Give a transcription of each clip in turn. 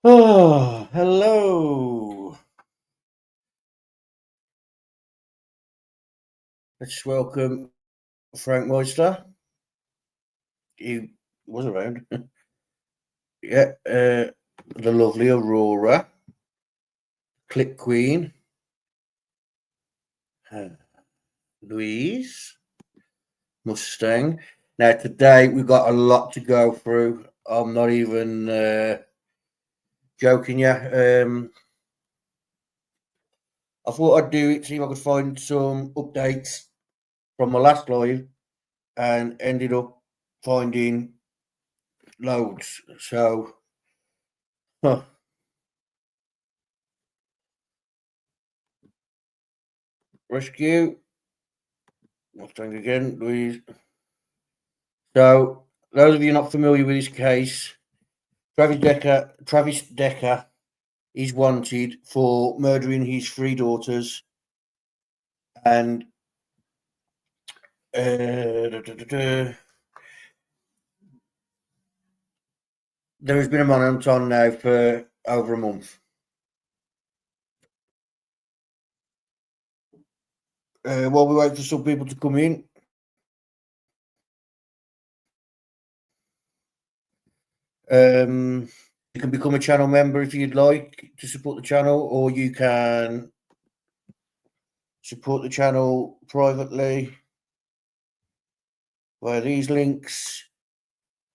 Oh, hello. Let's welcome Frank Meister. He was around. Yeah, the lovely Aurora, Click Queen, Louise, Mustang. Now, today we've got a lot to go through. I'm not even joking you. I thought I'd do it, see if I could find some updates from my last live, and ended up finding loads. So, huh. Rescue, Mustang again, Louise. So, those of you not familiar with this case, Travis Decker is wanted for murdering his three daughters, and there has been a manhunt on now for over a month. While we wait for some people to come in, you can become a channel member if you'd like to support the channel, or you can support the channel privately via these links.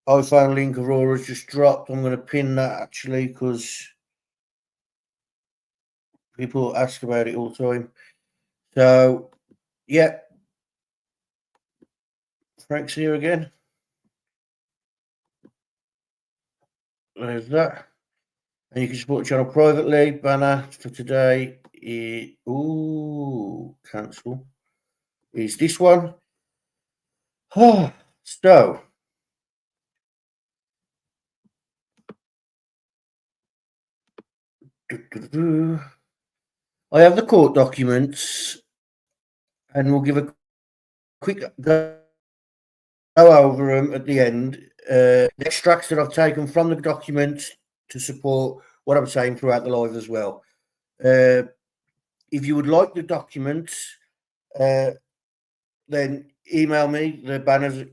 I found a link Aurora's just dropped. I'm going to pin that actually because people ask about it all the time. So, yeah, Frank's here again. There's that. And you can support the channel privately. Banner for today is, cancel. Is this one. So, I have the court documents, and we'll give a quick go over them at the end. The extracts that I've taken from the documents to support what I'm saying throughout the live as well. If you would like the documents, then email me. The banner's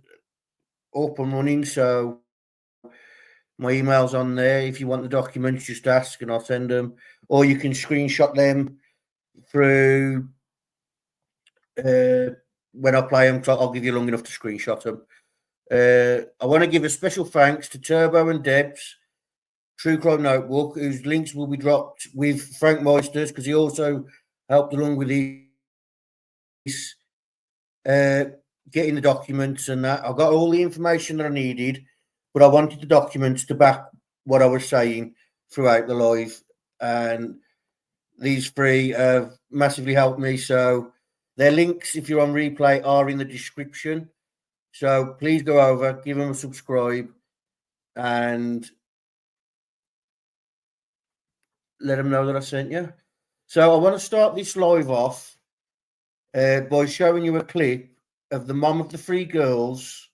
up and running, so my email's on there. If you want the documents, just ask and I'll send them. Or you can screenshot them through when I play them. I'll give you long enough to screenshot them. I want to give a special thanks to Turbo and Debs, True Crime Notebook, whose links will be dropped with Frank Meisters, because he also helped along with this, getting the documents and that. I got all the information that I needed, but I wanted the documents to back what I was saying throughout the live. And these three have massively helped me. So their links, if you're on replay, are in the description. So please go over, give them a subscribe, and let them know that I sent you. So I want to start this live off by showing you a clip of the mom of the three girls,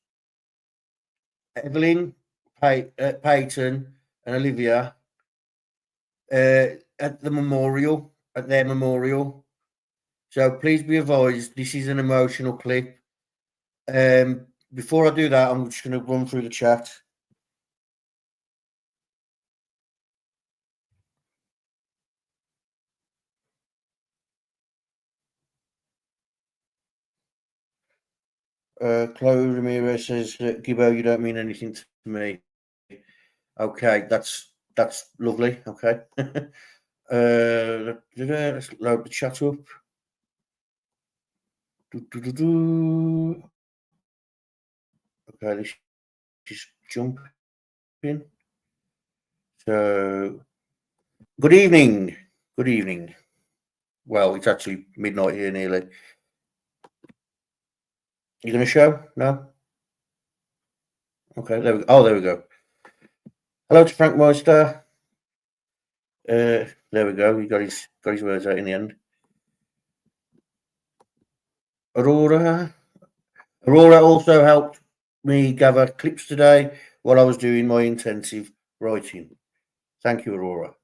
Evelyn, Peyton, and Olivia, at their memorial. So please be advised, this is an emotional clip. Before I do that, I'm just going to run through the chat. Chloe Ramirez says, Gibbo, you don't mean anything to me. Okay, that's lovely. Okay. Let's load the chat up. Okay, this is jumping. So, good evening. Good evening. Well, it's actually midnight here nearly. You going to show? No? Okay, there we go. Oh, there we go. Hello to Frank Meister. There we go. He got his words out in the end. Aurora also helped me gather clips today while I was doing my intensive writing. Thank you, Aurora.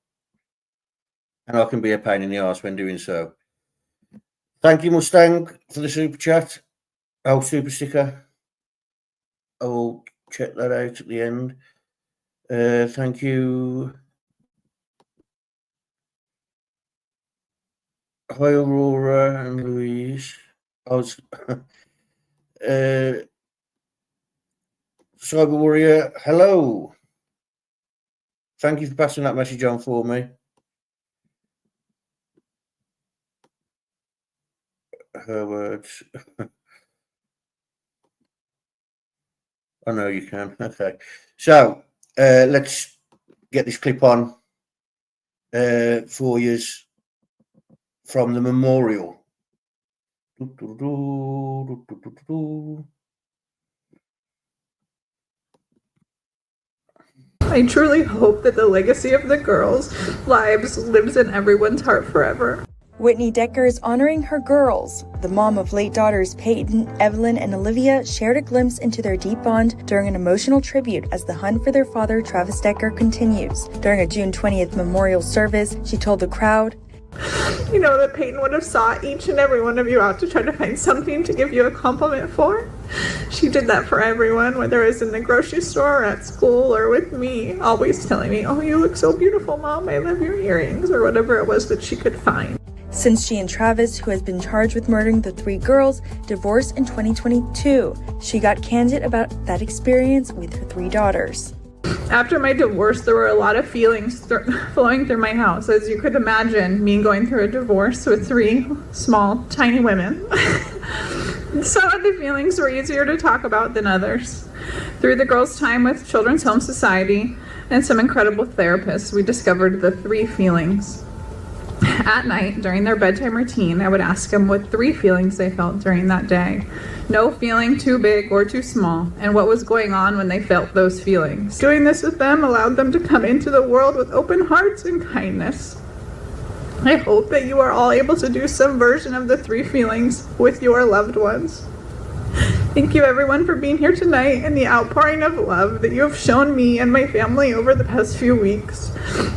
And I can be a pain in the arse when doing so. Thank you, Mustang, for the super chat. Oh, super sticker. I will check that out at the end. Thank you. Hi, Aurora and Louise. I was Cyber Warrior. Hello. Thank you for passing that message on for me. Her words. I know you can. Okay. So let's get this clip on for you from the memorial. I truly hope that the legacy of the girls' lives lives in everyone's heart forever. Whitney Decker is honoring her girls. The mom of late daughters Peyton, Evelyn, and Olivia shared a glimpse into their deep bond during an emotional tribute as the hunt for their father, Travis Decker, continues. During a June 20th memorial service, she told the crowd, You know that Peyton would have sought each and every one of you out to try to find something to give you a compliment for. She did that for everyone, whether it was in the grocery store or at school or with me, always telling me, oh, you look so beautiful, Mom, I love your earrings, or whatever it was that she could find. Since she and Travis, who has been charged with murdering the 3 girls, divorced in 2022, she got candid about that experience with her 3 daughters. After my divorce, there were a lot of feelings flowing through my house. As you could imagine, me going through a divorce with 3 small, tiny women. Some of the feelings were easier to talk about than others. Through the girls' time with Children's Home Society and some incredible therapists, we discovered the 3 feelings. At night, during their bedtime routine, I would ask them what 3 feelings they felt during that day. No feeling too big or too small, and what was going on when they felt those feelings. Doing this with them allowed them to come into the world with open hearts and kindness. I hope that you are all able to do some version of the 3 feelings with your loved ones. Thank you everyone for being here tonight and the outpouring of love that you have shown me and my family over the past few weeks.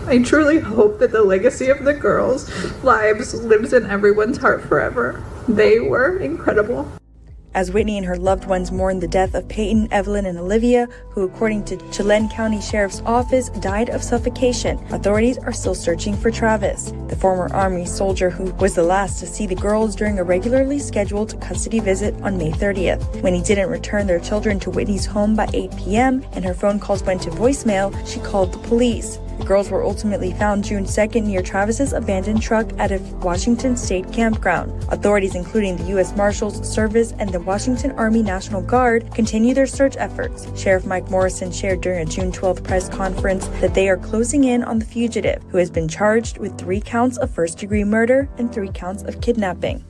I truly hope that the legacy of the girls' lives lives in everyone's heart forever. They were incredible. As Whitney and her loved ones mourned the death of Peyton, Evelyn, and Olivia, who according to Chelan County Sheriff's Office died of suffocation, authorities are still searching for Travis, the former Army soldier who was the last to see the girls during a regularly scheduled custody visit on May 30th. When he didn't return their children to Whitney's home by 8 p.m. and her phone calls went to voicemail, she called the police. The girls were ultimately found June 2nd near Travis's abandoned truck at a Washington State campground. Authorities, including the U.S. Marshals Service and the Washington Army National Guard, continue their search efforts. Sheriff Mike Morrison shared during a June 12th press conference that they are closing in on the fugitive, who has been charged with 3 counts of first-degree murder and 3 counts of kidnapping.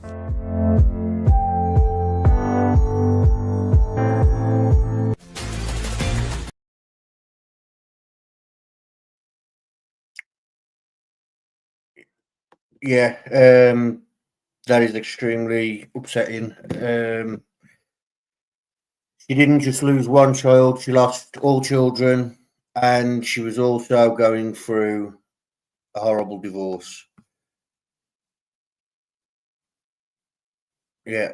Yeah, that is extremely upsetting. She didn't just lose one child, she lost all children, and she was also going through a horrible divorce. Yeah.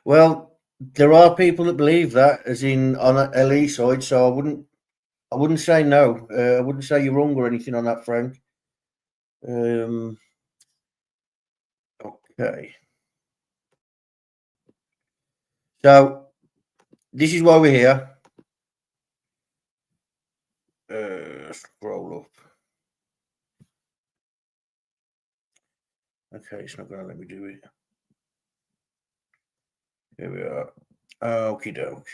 Well, there are people that believe that, as in on Ellie's side, so I wouldn't say no. I wouldn't say you're wrong or anything on that, Frank. Okay. So this is why we're here. Scroll up. Okay, it's not going to let me do it. Here we are. Okie doke.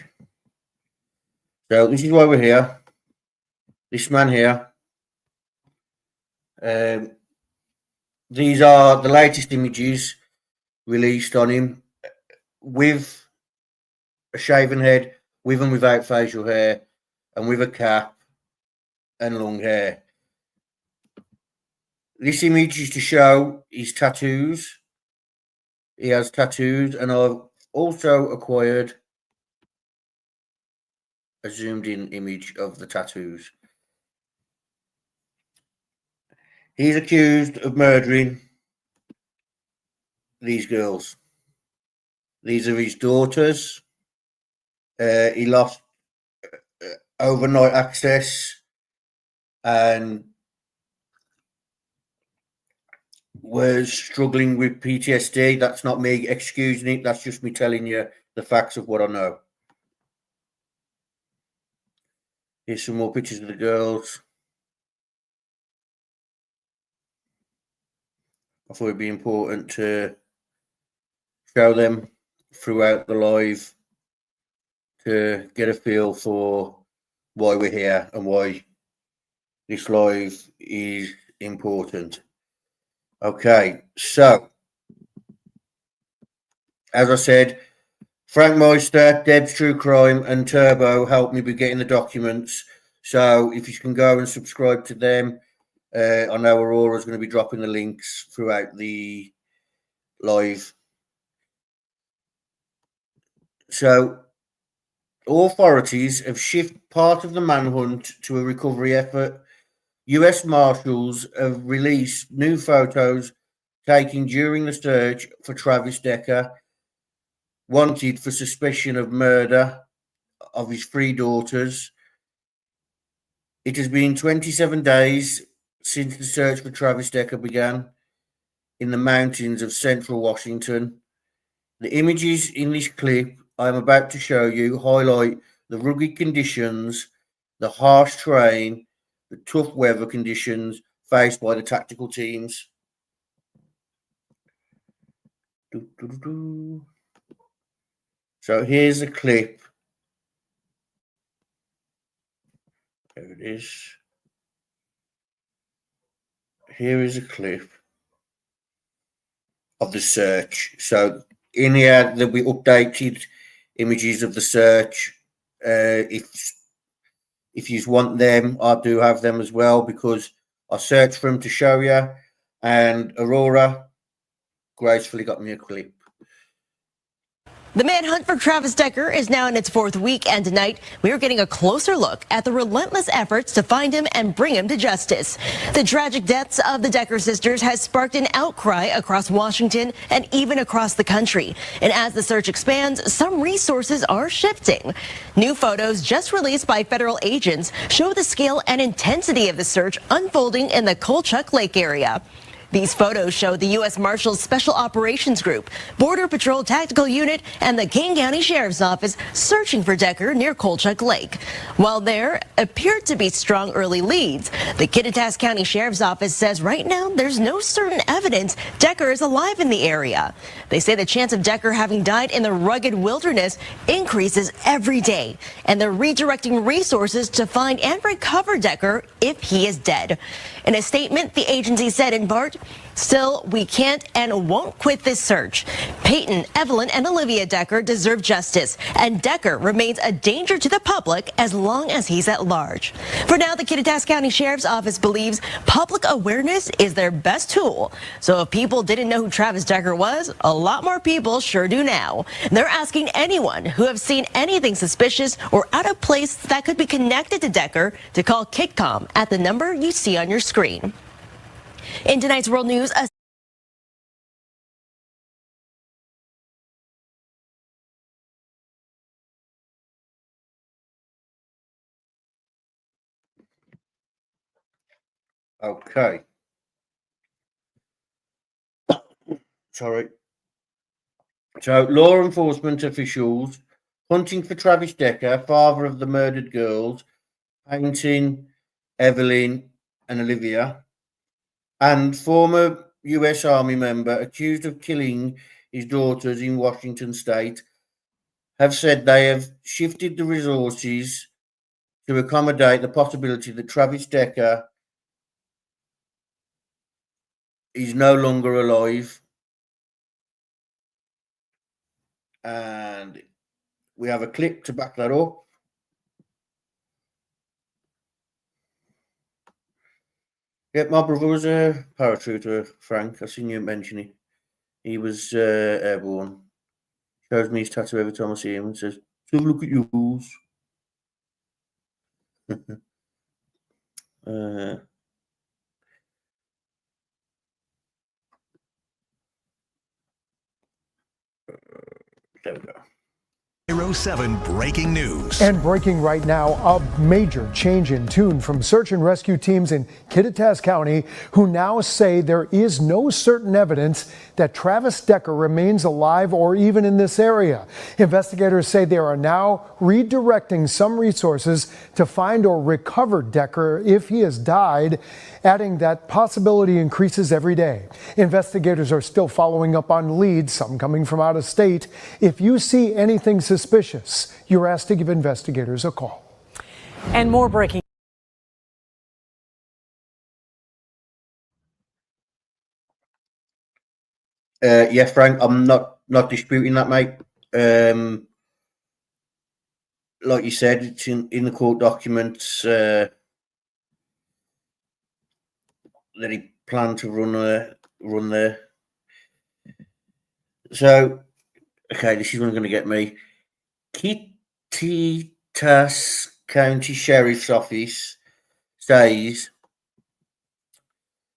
So this is why we're here. This man here. These are the latest images released on him with a shaven head, with and without facial hair, and with a cap and long hair. This image is to show his tattoos. He has tattoos, and I've also acquired a zoomed in image of the tattoos. He's accused of murdering these girls. These are his daughters. He lost overnight access and was struggling with PTSD. That's not me excusing it. That's just me telling you the facts of what I know. Here's some more pictures of the girls. I thought it'd be important to show them throughout the live to get a feel for why we're here and why this live is important. Okay, so as I said, Frank Meister, Deb's True Crime, and Turbo helped me with getting the documents. So if you can go and subscribe to them, I know Aurora's going to be dropping the links throughout the live. So authorities have shifted part of the manhunt to a recovery effort. US Marshals have released new photos taken during the search for Travis Decker, wanted for suspicion of murder of his 3 daughters. It has been 27 days since the search for Travis Decker began in the mountains of central Washington. The images in this clip I am about to show you highlight the rugged conditions, the harsh terrain, the tough weather conditions faced by the tactical teams. So here's a clip. There it is. Here is a clip of the search. So in here there'll be updated images of the search. If you want them, I do have them as well because I searched for them to show you, and Aurora gracefully got me a clip. The manhunt for Travis Decker is now in its 4th week, and tonight we are getting a closer look at the relentless efforts to find him and bring him to justice. The tragic deaths of the Decker sisters has sparked an outcry across Washington and even across the country. And as the search expands, some resources are shifting. New photos just released by federal agents show the scale and intensity of the search unfolding in the Kolchak Lake area. These photos show the U.S. Marshals Special Operations Group, Border Patrol Tactical Unit, and the King County Sheriff's Office searching for Decker near Kolchak Lake. While there appeared to be strong early leads, the Kittitas County Sheriff's Office says right now there's no certain evidence Decker is alive in the area. They say the chance of Decker having died in the rugged wilderness increases every day, and they're redirecting resources to find and recover Decker if he is dead. In a statement, the agency said in part, "Still, we can't and won't quit this search. Peyton, Evelyn, and Olivia Decker deserve justice, and Decker remains a danger to the public as long as he's at large." For now, the Kittitas County Sheriff's Office believes public awareness is their best tool. So if people didn't know who Travis Decker was, a lot more people sure do now. They're asking anyone who have seen anything suspicious or out of place that could be connected to Decker to call KitCom at the number you see on your screen. In tonight's World News, Okay. Sorry. So, law enforcement officials hunting for Travis Decker, father of the murdered girls, Painting, Evelyn, and Olivia, and former US Army member accused of killing his daughters in Washington state, have said they have shifted the resources to accommodate the possibility that Travis Decker is no longer alive. And we have a clip to back that up. Yeah, my brother was a paratrooper, Frank. I've seen you mention it. He was airborne. Shows me his tattoo every time I see him and says, "So look at yours." uh, there we go. 07 breaking news. And breaking right now, a major change in tune from search and rescue teams in Kittitas County, who now say there is no certain evidence that Travis Decker remains alive or even in this area. Investigators say they are now redirecting some resources to find or recover Decker if he has died, adding that possibility increases every day. Investigators are still following up on leads, some coming from out of state. If you see anything suspicious, you're asked to give investigators a call. And more breaking. Yeah, Frank, I'm not disputing that, mate. Like you said, it's in the court documents that he planned to run there. So, okay, this is going to get me. Kittitas County Sheriff's Office says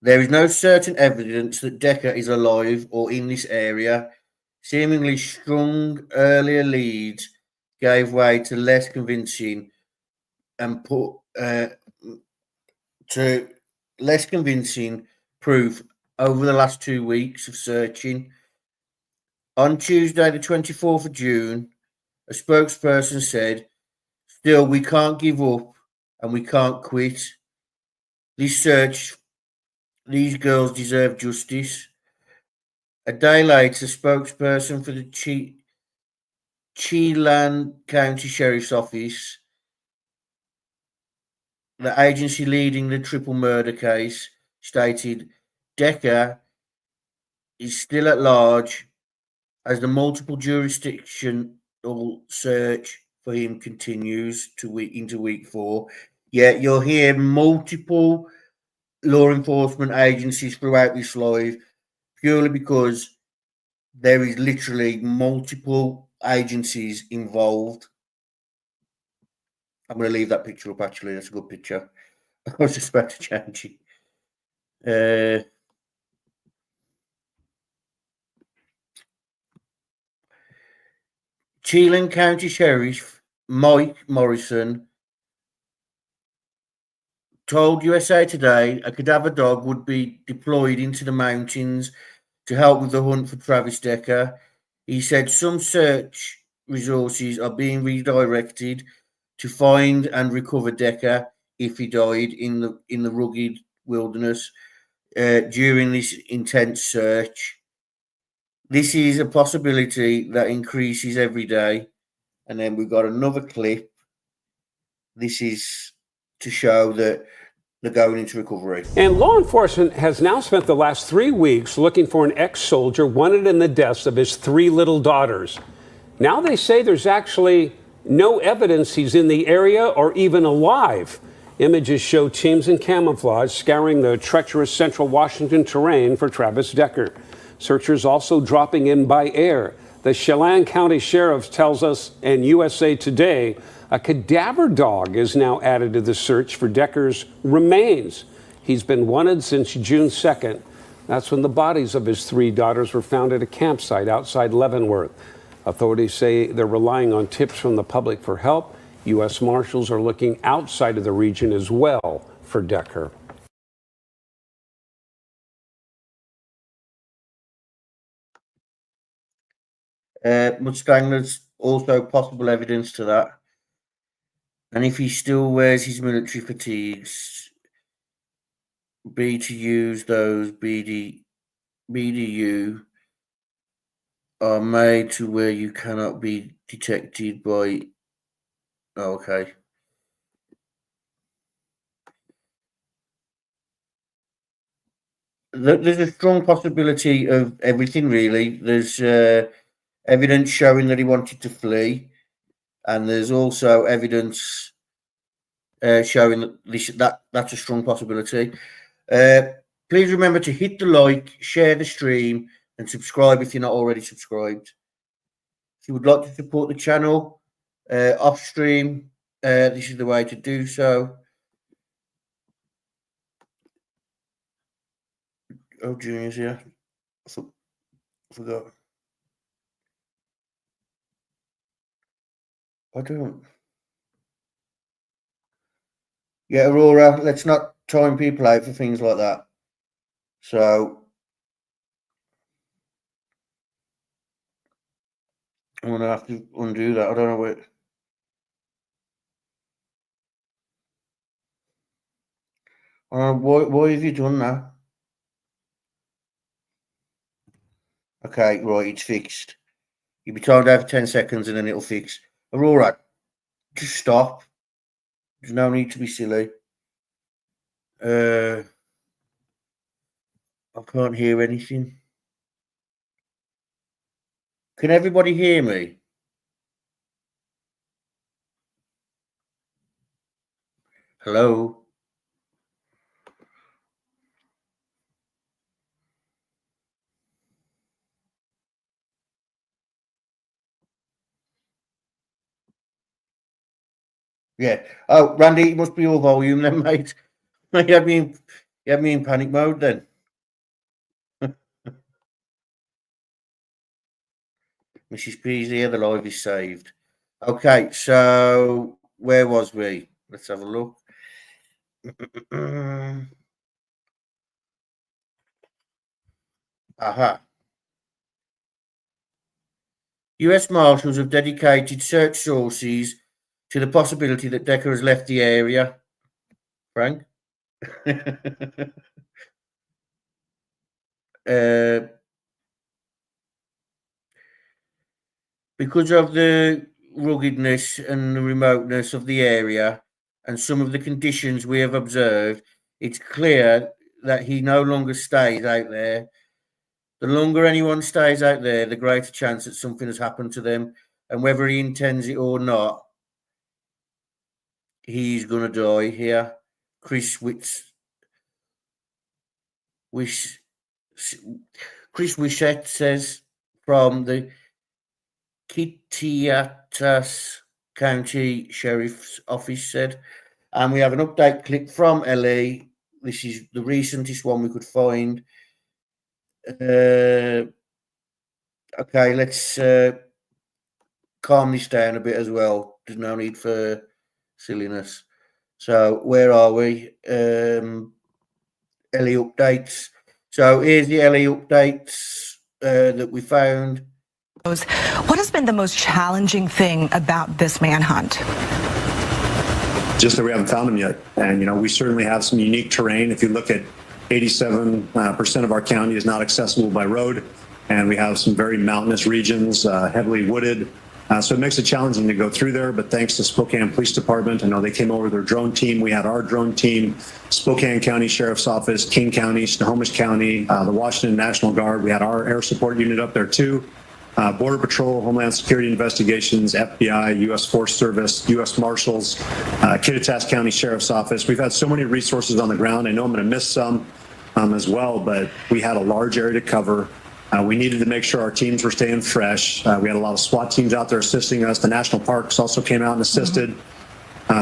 there is no certain evidence that Decker is alive or in this area. Seemingly strong earlier leads gave way to less convincing proof over the last 2 weeks of searching. On Tuesday, the 24th of June, a spokesperson said, "Still, we can't give up and we can't quit. This search, these girls deserve justice." A day later, spokesperson for the Chelan County Sheriff's Office, the agency leading the triple murder case, stated Decker is still at large as the multiple jurisdictional search for him continues into week 4. Yeah, you'll hear multiple law enforcement agencies throughout this live purely because there is literally multiple agencies involved. I'm going to leave that picture up, actually. That's a good picture. I was just about to change it. Chelan County Sheriff Mike Morrison told USA Today a cadaver dog would be deployed into the mountains to help with the hunt for Travis Decker. He said some search resources are being redirected to find and recover Decker if he died in the rugged wilderness during this intense search. This is a possibility that increases every day. And then we've got another clip. This is to show that they're going into recovery. And law enforcement has now spent the last 3 weeks looking for an ex-soldier wanted in the deaths of his 3 little daughters. Now they say there's actually no evidence he's in the area or even alive. Images show teams in camouflage scouring the treacherous central Washington terrain for Travis Decker. Searchers also dropping in by air. The Chelan County Sheriff tells us, and USA Today, a cadaver dog is now added to the search for Decker's remains. He's been wanted since June 2nd. That's when the bodies of his 3 daughters were found at a campsite outside Leavenworth. Authorities say they're relying on tips from the public for help. U.S. Marshals are looking outside of the region as well for Decker. Mustang, there's also possible evidence to that. And if he still wears his military fatigues, be to use those BDU are made to where you cannot be detected by. Oh, okay. There's a strong possibility of everything, really. There's evidence showing that he wanted to flee, and there's also evidence showing that that's a strong possibility. Please remember to hit the like, share the stream, and subscribe if you're not already subscribed. If you would like to support the channel off stream, this is the way to do so. Oh, Junior's here. I forgot. I don't. Yeah, Aurora, let's not time people out for things like that. So I'm gonna have to undo that. I don't know what. Why have you done that? Okay, right, it's fixed. You'll be timed out for 10 seconds and then it'll fix. Aurora, just stop. There's no need to be silly. I can't hear anything. Can everybody hear me? Hello? Yeah. Oh, Randy, it must be your volume then, mate. You had me in panic mode then. Mrs. P's here, the live is saved. Okay, so where was we? Let's have a look. Aha. US Marshals have dedicated search sources to the possibility that Decker has left the area. Frank? Because of the ruggedness and the remoteness of the area and some of the conditions we have observed, it's clear that he no longer stays out there. The longer anyone stays out there, the greater chance that something has happened to them, and whether he intends it or not, he's going to die here. Chris Wishett says from the Kittitas County Sheriff's Office said, and we have an update clip from LA. This is the recentest one we could find. Okay, let's calm this down a bit as well. There's no need for silliness. So where are we? LA updates. So here's the LA updates that we found. What has been the most challenging thing about this manhunt? Just that we haven't found him yet. And, we certainly have some unique terrain. If you look at 87% of our county is not accessible by road, and we have some very mountainous regions, heavily wooded. So it makes it challenging to go through there, but thanks to Spokane Police Department, I know they came over with their drone team. We had our drone team, Spokane County Sheriff's Office, King County, Snohomish County, the Washington National Guard. We had our air support unit up there too. Border Patrol, Homeland Security Investigations, FBI, U.S. Forest Service, U.S. Marshals, Kittitas County Sheriff's Office. We've had so many resources on the ground. I know I'm going to miss some as well, but we had a large area to cover. We needed to make sure our teams were staying fresh. We had a lot of SWAT teams out there assisting us. The national parks also came out and assisted.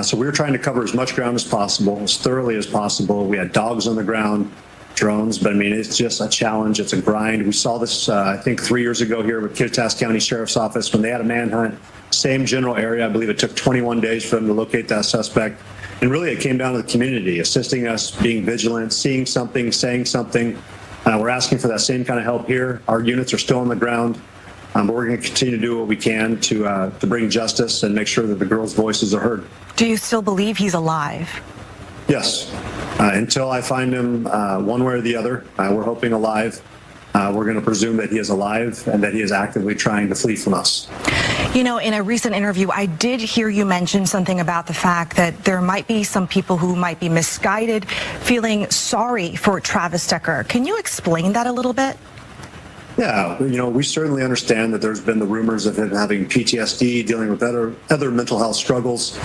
So we were trying to cover as much ground as possible, as thoroughly as possible. We had dogs on the ground, drones, but it's just a challenge. It's a grind. We saw this, I think 3 years ago here with Kittitas County Sheriff's Office when they had a manhunt, same general area. I believe it took 21 days for them to locate that suspect. And really it came down to the community assisting us, being vigilant, seeing something, saying something. We're asking for that same kind of help here. Our units are still on the ground. But we're going to continue to do what we can to bring justice and make sure that the girls' voices are heard. Do you still believe he's alive? Yes. Until I find him one way or the other, we're hoping alive. We're going to presume that he is alive and that he is actively trying to flee from us. You know, in a recent interview, I did hear you mention something about the fact that there might be some people who might be misguided, feeling sorry for Travis Decker. Can you explain that a little bit? Yeah, you know, we certainly understand that there's been the rumors of him having PTSD, dealing with other mental health struggles.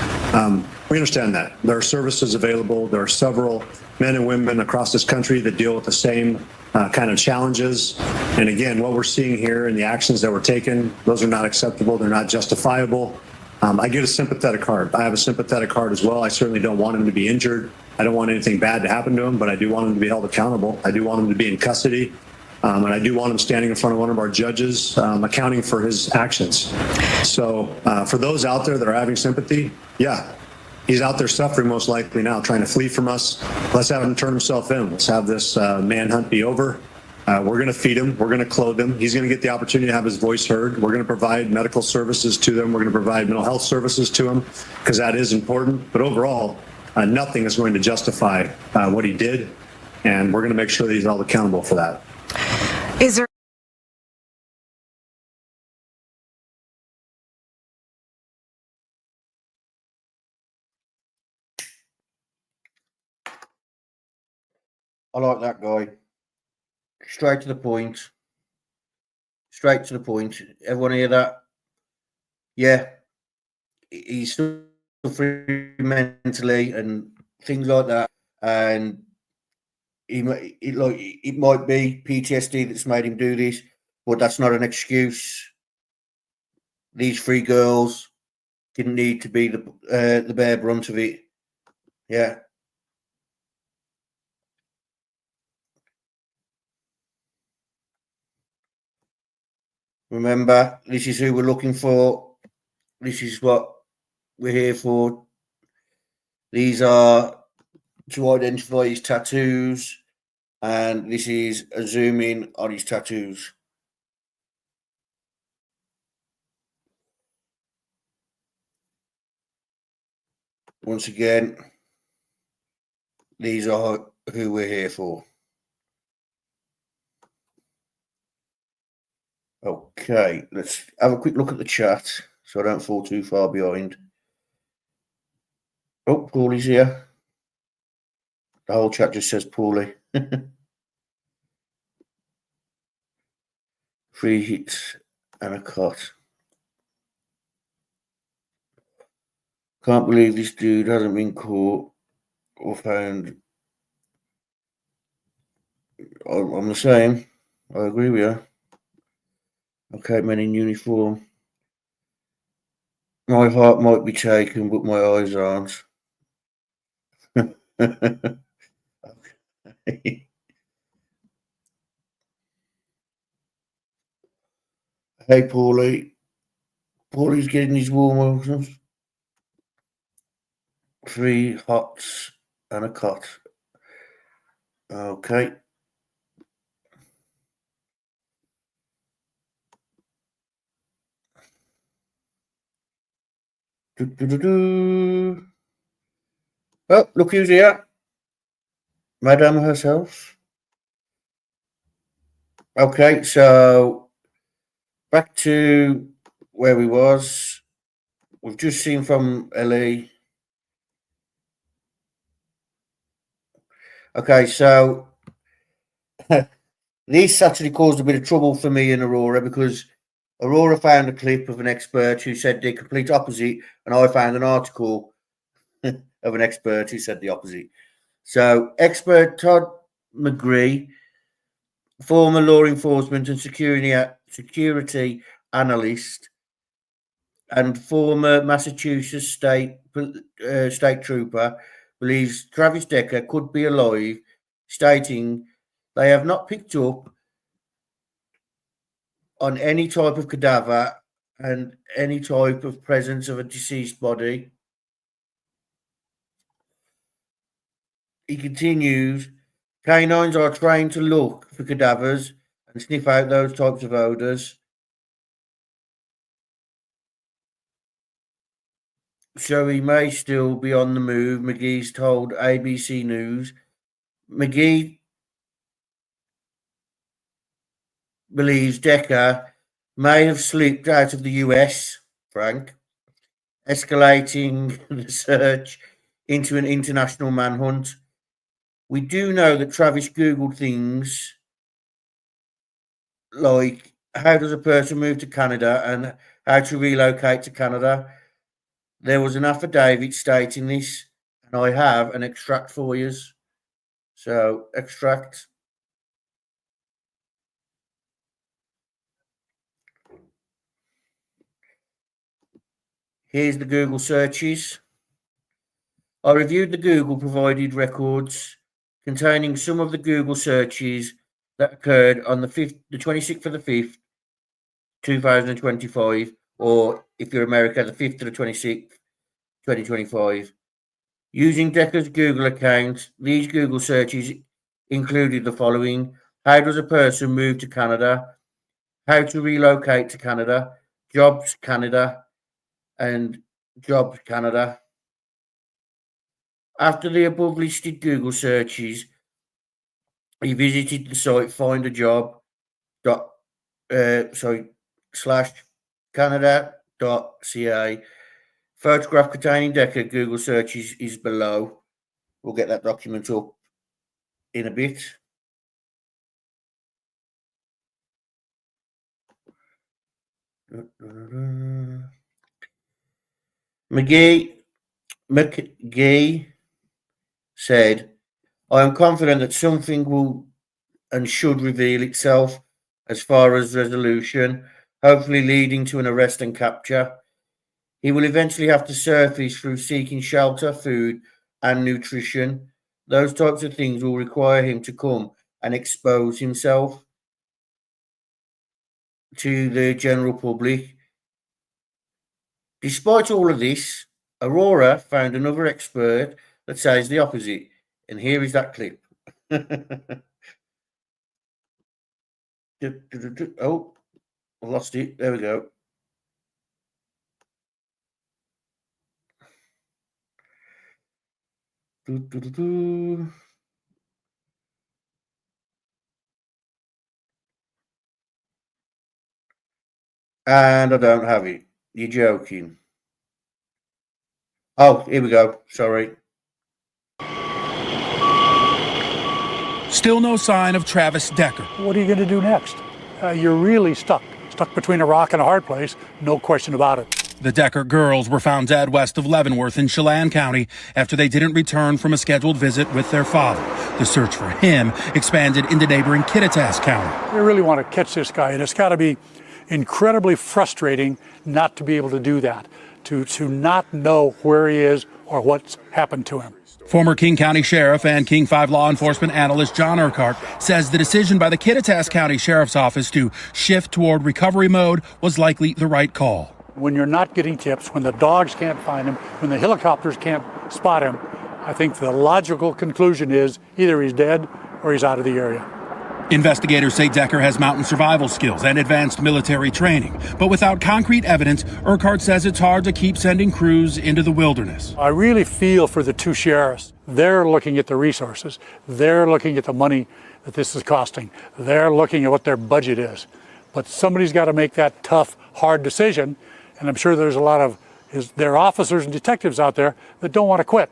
We understand that. There are services available. There are several men and women across this country that deal with the same kind of challenges. And again, what we're seeing here and the actions that were taken, those are not acceptable. They're not justifiable. I get a sympathetic heart. I have a sympathetic heart as well. I certainly don't want him to be injured. I don't want anything bad to happen to him, but I do want him to be held accountable. I do want him to be in custody. And I do want him standing in front of one of our judges, accounting for his actions. So for those out there that are having sympathy, yeah, he's out there suffering most likely now, trying to flee from us. Let's have him turn himself in. Let's have this manhunt be over. We're going to feed him. We're going to clothe him. He's going to get the opportunity to have his voice heard. We're going to provide medical services to them. We're going to provide mental health services to him because that is important. But overall, nothing is going to justify what he did. And we're going to make sure that he's held accountable for that. Is there I like that guy. Straight to the point. Straight to the point. Everyone hear that? Yeah. He's suffering mentally and things like that. And it might be PTSD that's made him do this, but that's not an excuse. These three girls didn't need to be the bare brunt of it. Yeah. Remember, this is who we're looking for. This is what we're here for. These are to identify his tattoos, and this is a zoom in on his tattoos. Once again, these are who we're here for. Okay, let's have a quick look at the chat so I don't fall too far behind. Oh, Paulie's here. The whole chat just says Paulie. 3 hits and a cut. Can't believe this dude hasn't been caught or found. I'm the same. I agree with you. Okay, men in uniform. My heart might be taken, but my eyes aren't. Okay. Hey, Paulie. Paulie's getting his warm up. 3 hots and a cot. Okay. Oh, look who's here. Madame herself. Okay, so back to where we was. We've just seen from LA. Okay, so this actually caused a bit of trouble for me and Aurora because Aurora found a clip of an expert who said the complete opposite, and I found an article of an expert who said the opposite. So, expert Todd McGree, former law enforcement and security analyst, and former Massachusetts state trooper, believes Travis Decker could be alive, stating they have not picked up on any type of cadaver and any type of presence of a deceased body. He continues, canines are trained to look for cadavers and sniff out those types of odours. so he may still be on the move, McGee's told ABC News. McGee believes Decker may have slipped out of the US, Frank, escalating the search into an international manhunt. We do know that Travis Googled things like how does a person move to Canada and how to relocate to Canada. There was an affidavit stating this, and I have an extract for you. So, extract. Here's the Google searches. I reviewed the Google provided records containing some of the Google searches that occurred on the 26th of the 5th, 2025, or if you're America, the 5th to the 26th, 2025. Using Decker's Google account, these Google searches included the following: how does a person move to Canada? How to relocate to Canada? Jobs Canada and Jobs Canada. After the above listed Google searches, he visited the site /canada.ca. Photograph containing Decker Google searches is below. We'll get that document up in a bit. McGee said, I am confident that something will and should reveal itself as far as resolution, hopefully leading to an arrest and capture. He will eventually have to surface through seeking shelter, food, and nutrition. Those types of things will require him to come and expose himself to the general public. Despite all of this, Aurora found another expert that says the opposite. And here is that clip. Oh, I lost it. There we go. And I don't have it. You're joking. Oh, here we go. Sorry. Still no sign of Travis Decker. What are you going to do next? You're really stuck between a rock and a hard place, no question about it. The Decker girls were found dead west of Leavenworth in Chelan County after they didn't return from a scheduled visit with their father. The search for him expanded into neighboring Kittitas County. We really want to catch this guy, and it's got to be incredibly frustrating not to be able to do that, to not know where he is or what's happened to him. Former King County Sheriff and King 5 law enforcement analyst John Urquhart says the decision by the Kittitas County Sheriff's Office to shift toward recovery mode was likely the right call. When you're not getting tips, when the dogs can't find him, when the helicopters can't spot him, I think the logical conclusion is either he's dead or he's out of the area. Investigators say Decker has mountain survival skills and advanced military training, but without concrete evidence, Urquhart says it's hard to keep sending crews into the wilderness. I really feel for the two sheriffs. They're looking at the resources. They're looking at the money that this is costing. They're looking at what their budget is. But somebody's got to make that tough, hard decision, and I'm sure there's a lot of their officers and detectives out there that don't want to quit.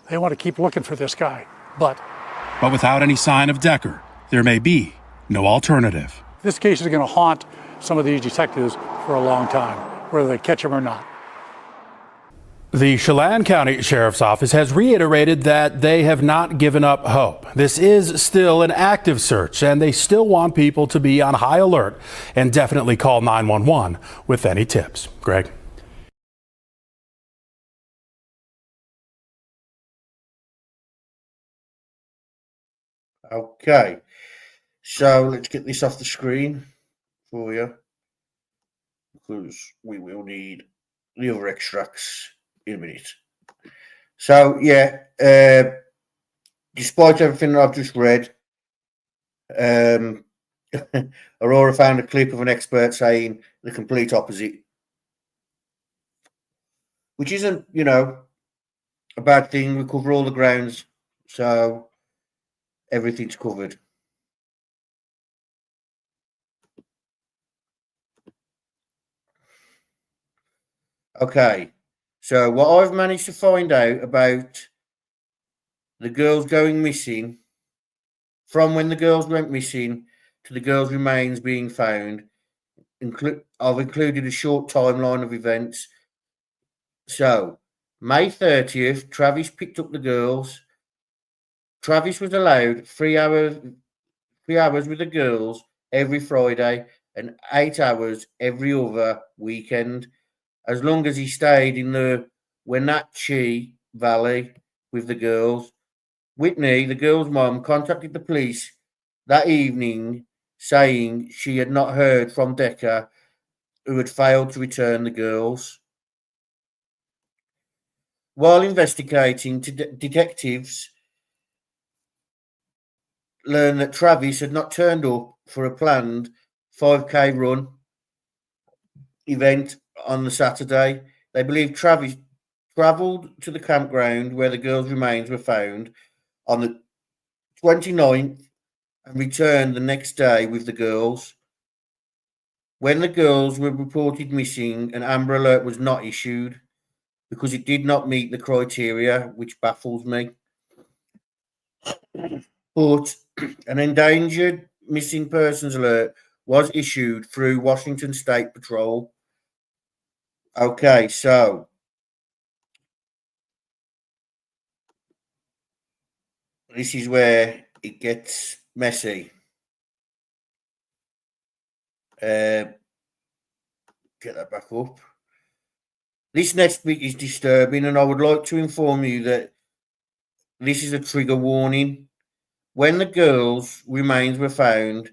They want to keep looking for this guy. But without any sign of Decker, there may be no alternative. This case is going to haunt some of these detectives for a long time, whether they catch him or not. The Chelan County Sheriff's Office has reiterated that they have not given up hope. This is still an active search, and they still want people to be on high alert and definitely call 911 with any tips. Greg? Okay. So let's get this off the screen for you, because we will need the other extracts in a minute. So yeah, despite everything that I've just read, Aurora found a clip of an expert saying the complete opposite, which isn't, you know, a bad thing. We cover all the grounds, so everything's covered. Okay, so what I've managed to find out about the girls going missing, from when the girls went missing to the girls' remains being found, I've included a short timeline of events. So, May 30th, Travis picked up the girls. Travis was allowed 3 hours with the girls every Friday and 8 hours every other weekend, as long as he stayed in the Wenatchee Valley with the girls. Whitney, the girl's mom, contacted the police that evening saying she had not heard from Decker, who had failed to return the girls. While investigating, detectives learned that Travis had not turned up for a planned 5K run event on the Saturday. They believe Travis travelled to the campground where the girls' remains were found on the 29th and returned the next day with the girls. When the girls were reported missing, an Amber Alert was not issued because it did not meet the criteria, which baffles me. But an endangered missing persons alert was issued through Washington State Patrol. Okay, so this is where it gets messy. Get that back up. This next bit is disturbing, and I would like to inform you that this is a trigger warning. When the girls' remains were found,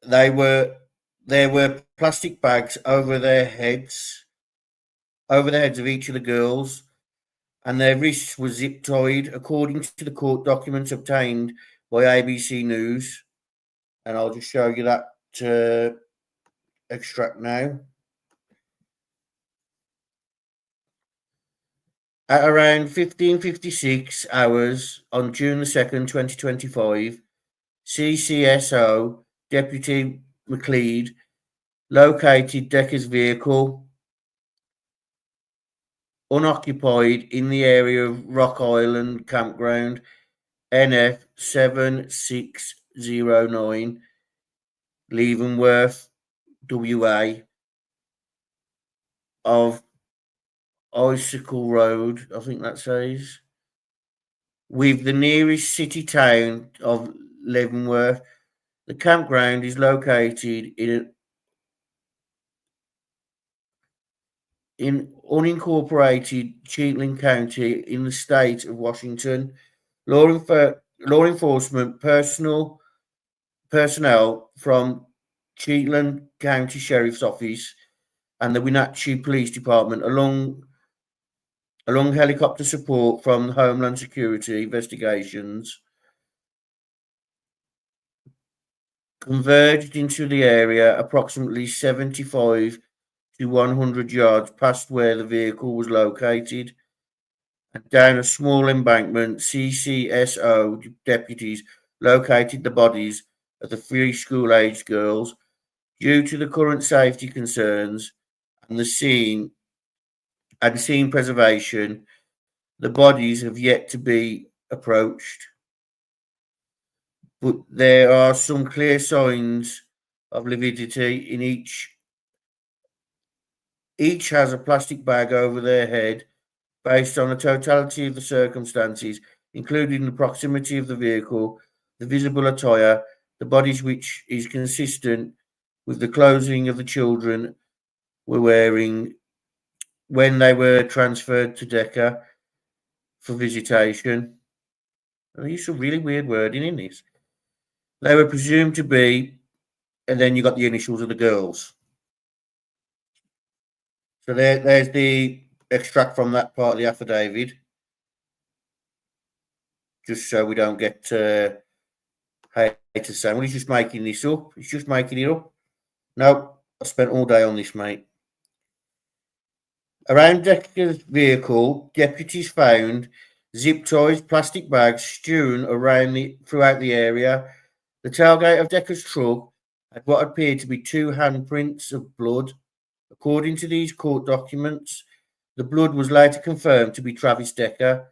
there were plastic bags over the heads of each of the girls, and their wrists were zip tied, according to the court documents obtained by ABC News. And I'll just show you that extract now. At around 15:56 hours on June the 2nd, 2025, CCSO Deputy McLeod located Decker's vehicle unoccupied in the area of Rock Island Campground, NF 7609, Leavenworth, WA, of Icicle Road, I think that says, with the nearest city town of Leavenworth. The campground is located in unincorporated Cheatland County in the state of Washington. Law enforcement personnel from Cheatland County Sheriff's Office and the Wenatchee Police Department, along helicopter support from the Homeland Security Investigations, converged into the area approximately 75 to 100 yards past where the vehicle was located, and down a small embankment. CCSO deputies located the bodies of the 3 school-aged girls. Due to the current safety concerns and scene preservation, the bodies have yet to be approached. But there are some clear signs of lividity in each. Each has a plastic bag over their head. Based on the totality of the circumstances, including the proximity of the vehicle, the visible attire, the bodies, which is consistent with the clothing of the children were wearing when they were transferred to Decker for visitation. I use some really weird wording in this. They were presumed to be, and then you got the initials of the girls. So there's the extract from that part of the affidavit, just so we don't get haters saying, well, he's just making this up. He's just making it up. No, I spent all day on this, mate. Around Decker's vehicle, deputies found zip ties, plastic bags strewn throughout the area. The tailgate of Decker's truck had what appeared to be 2 handprints of blood. According to these court documents, the blood was later confirmed to be Travis Decker.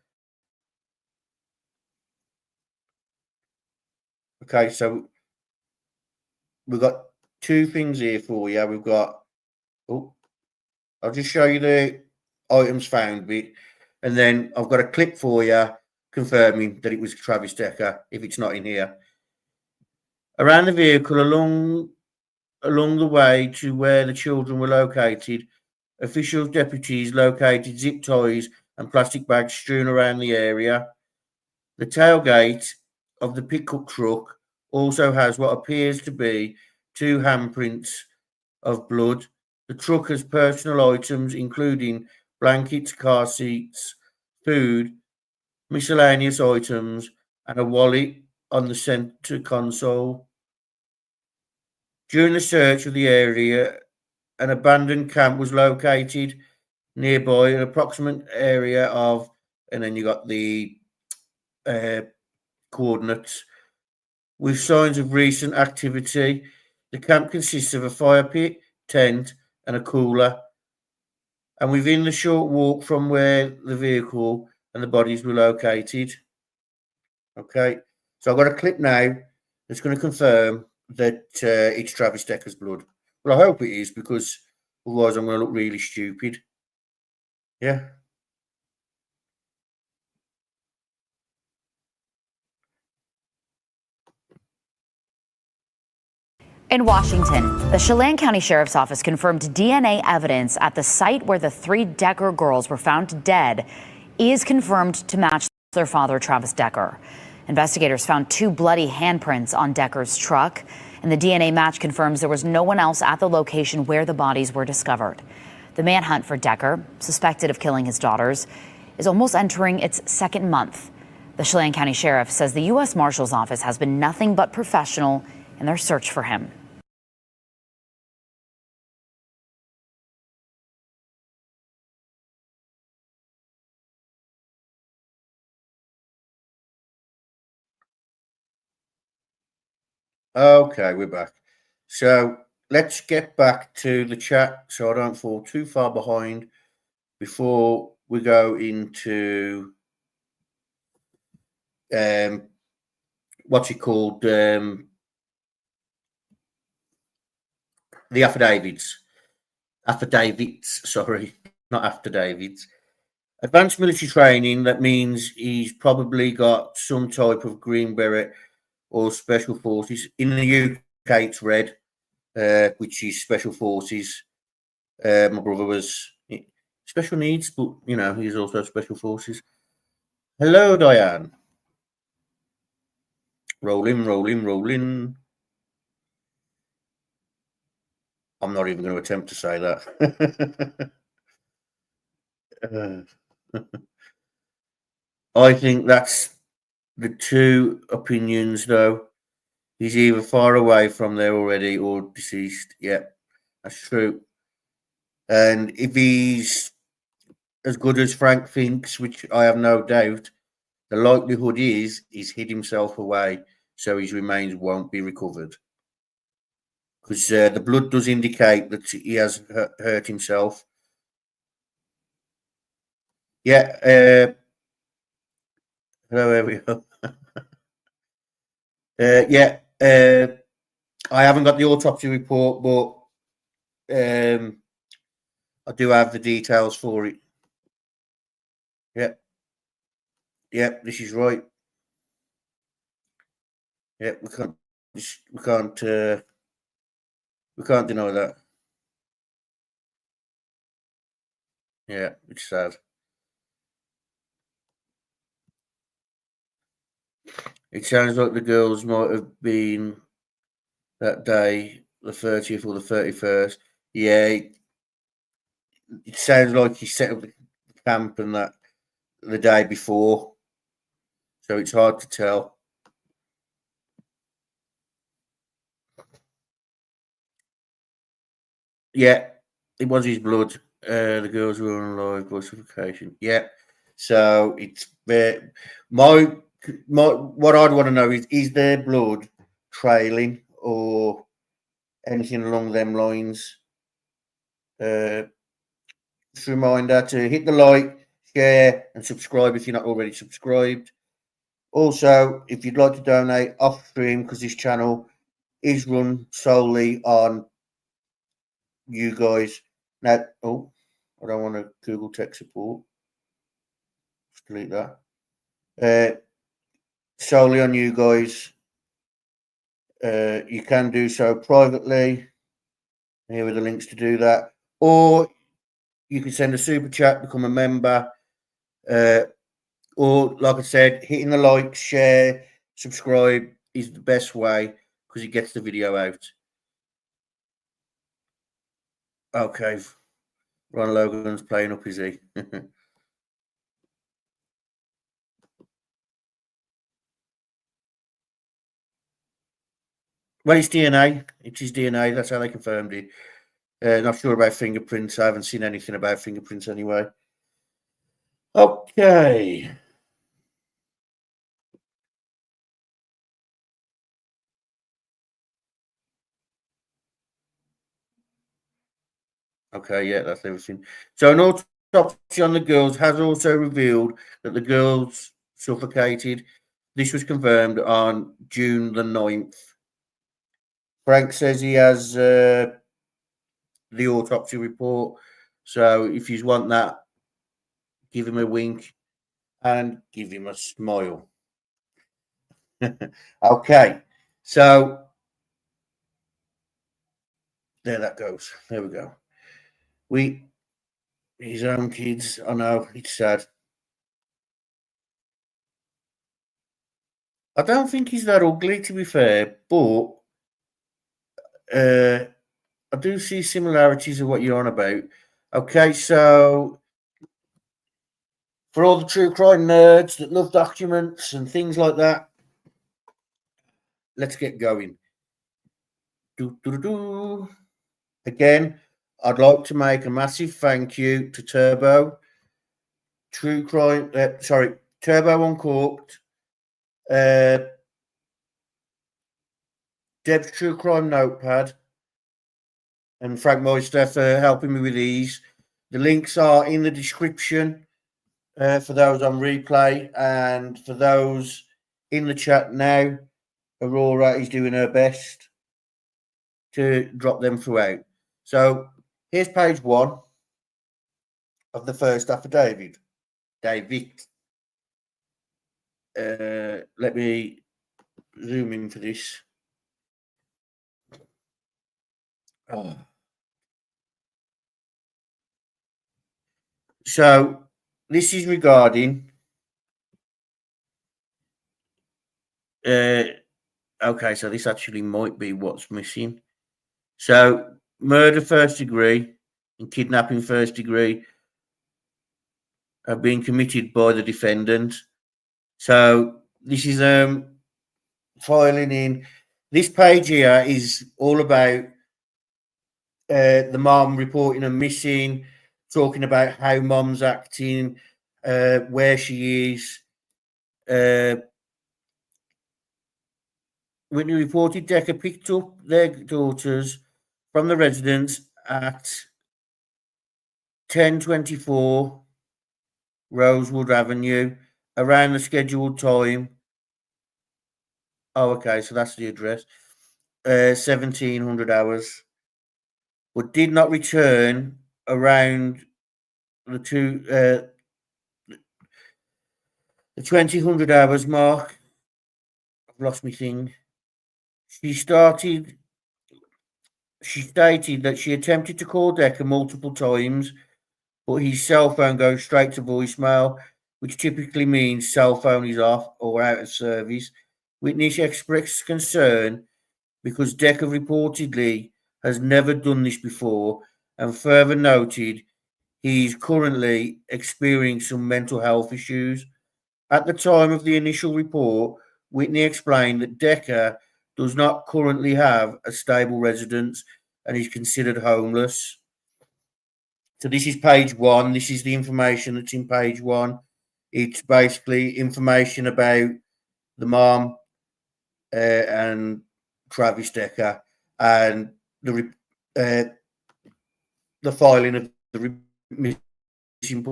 Okay, so we've got 2 things here for you. We've got, I'll just show you the items found bit, and then I've got a clip for you confirming that it was Travis Decker, if it's not in here. Around the vehicle, along the way to where the children were located, official deputies located zip ties and plastic bags strewn around the area. The tailgate of the pickup truck also has what appears to be 2 handprints of blood. The truck has personal items including blankets, car seats, food, miscellaneous items, and a wallet on the center console. During the search of the area, an abandoned camp was located nearby, an approximate area of, and then you got the coordinates, with signs of recent activity. The camp consists of a fire pit, tent, and a cooler, and within the short walk from where the vehicle and the bodies were located. Okay, so I've got a clip now that's going to confirm that it's Travis Decker's blood. Well, I hope it is, because otherwise I'm going to look really stupid. Yeah. In Washington, the Chelan County Sheriff's Office confirmed DNA evidence at the site where the 3 Decker girls were found dead is confirmed to match their father, Travis Decker. Investigators found 2 bloody handprints on Decker's truck, and the DNA match confirms there was no one else at the location where the bodies were discovered. The manhunt for Decker, suspected of killing his daughters, is almost entering its 2nd month. The Chelan County Sheriff says the U.S. Marshal's Office has been nothing but professional in their search for him. Okay, we're back. So let's get back to the chat so I don't fall too far behind before we go into what's it called? The affidavits. Sorry, not affidavits. Advanced military training, that means he's probably got some type of green beret or special forces. In the UK, it's red, which is special forces. My brother was special needs, but he's also special forces. Hello, Diane. Rolling. I'm not even going to attempt to say that. I think that's the 2 opinions, though. He's either far away from there already or deceased. Yeah, that's true. And if he's as good as Frank thinks, which I have no doubt, the likelihood is he's hid himself away so his remains won't be recovered. Because the blood does indicate that he has hurt himself. Yeah. Hello, everyone. Yeah. I haven't got the autopsy report, but I do have the details for it. Yeah, this is right. Yeah, we can't deny that. Yeah, it's sad. It sounds like the girls might have been that day, the 30th or the 31st. Yeah, it sounds like he set up the camp and that the day before. So it's hard to tell. Yeah, it was his blood. The girls were on live by suffocation. Yeah. So it's my what I'd want to know is their blood trailing or anything along them lines? Just a reminder to hit the like, share, and subscribe if you're not already subscribed. Also, if you'd like to donate off stream, because this channel is run solely on you guys. Now, I don't want to Google tech support. Just delete that. Solely on you guys. You can do so privately. Here are the links to do that. Or you can send a super chat, become a member. Or, like I said, hitting the like, share, subscribe is the best way because it gets the video out. Okay. Ron Logan's playing up, is he? Well, it's DNA. It is DNA. That's how they confirmed it. Not sure about fingerprints. I haven't seen anything about fingerprints anyway. Okay. Okay, yeah, that's everything. So an autopsy on the girls has also revealed that the girls suffocated. This was confirmed on June the 9th. Frank says he has the autopsy report. So if you want that, give him a wink and give him a smile. Okay, so there that goes. There we go. His own kids. I know, it's sad. I don't think he's that ugly, to be fair, but I do see similarities of what you're on about. Okay, so for all the true crime nerds that love documents and things like that, let's get going. Again, I'd like to make a massive thank you to Turbo, Turbo Uncorked, Deb's True Crime Notepad, and Frank Moister for helping me with these. The links are in the description for those on replay, and for those in the chat now, Aurora is doing her best to drop them throughout. So here's page 1 of the first affidavit. Let me zoom in for this. So this is regarding okay, so this actually might be what's missing. So murder first degree and kidnapping first degree have been committed by the defendant. So this is filing in. This page here is all about the mom reporting a missing, talking about how mom's acting, where she is. Whitney reported Decker picked up their daughters from the residence at 10:24 Rosewood Avenue around the scheduled time. Oh, okay, so that's the address. 1700 hours, but did not return around the 2000 hours mark. I've lost my thing. She stated that she attempted to call Decker multiple times, but his cell phone goes straight to voicemail, which typically means cell phone is off or out of service. Whitney expressed concern because Decker reportedly has never done this before, and further noted he is currently experiencing some mental health issues. At the time of the initial report, Whitney explained that Decker does not currently have a stable residence and is considered homeless. So this is page 1. This is the information that's in page 1. It's basically information about the mom and Travis Decker and the filing of the missing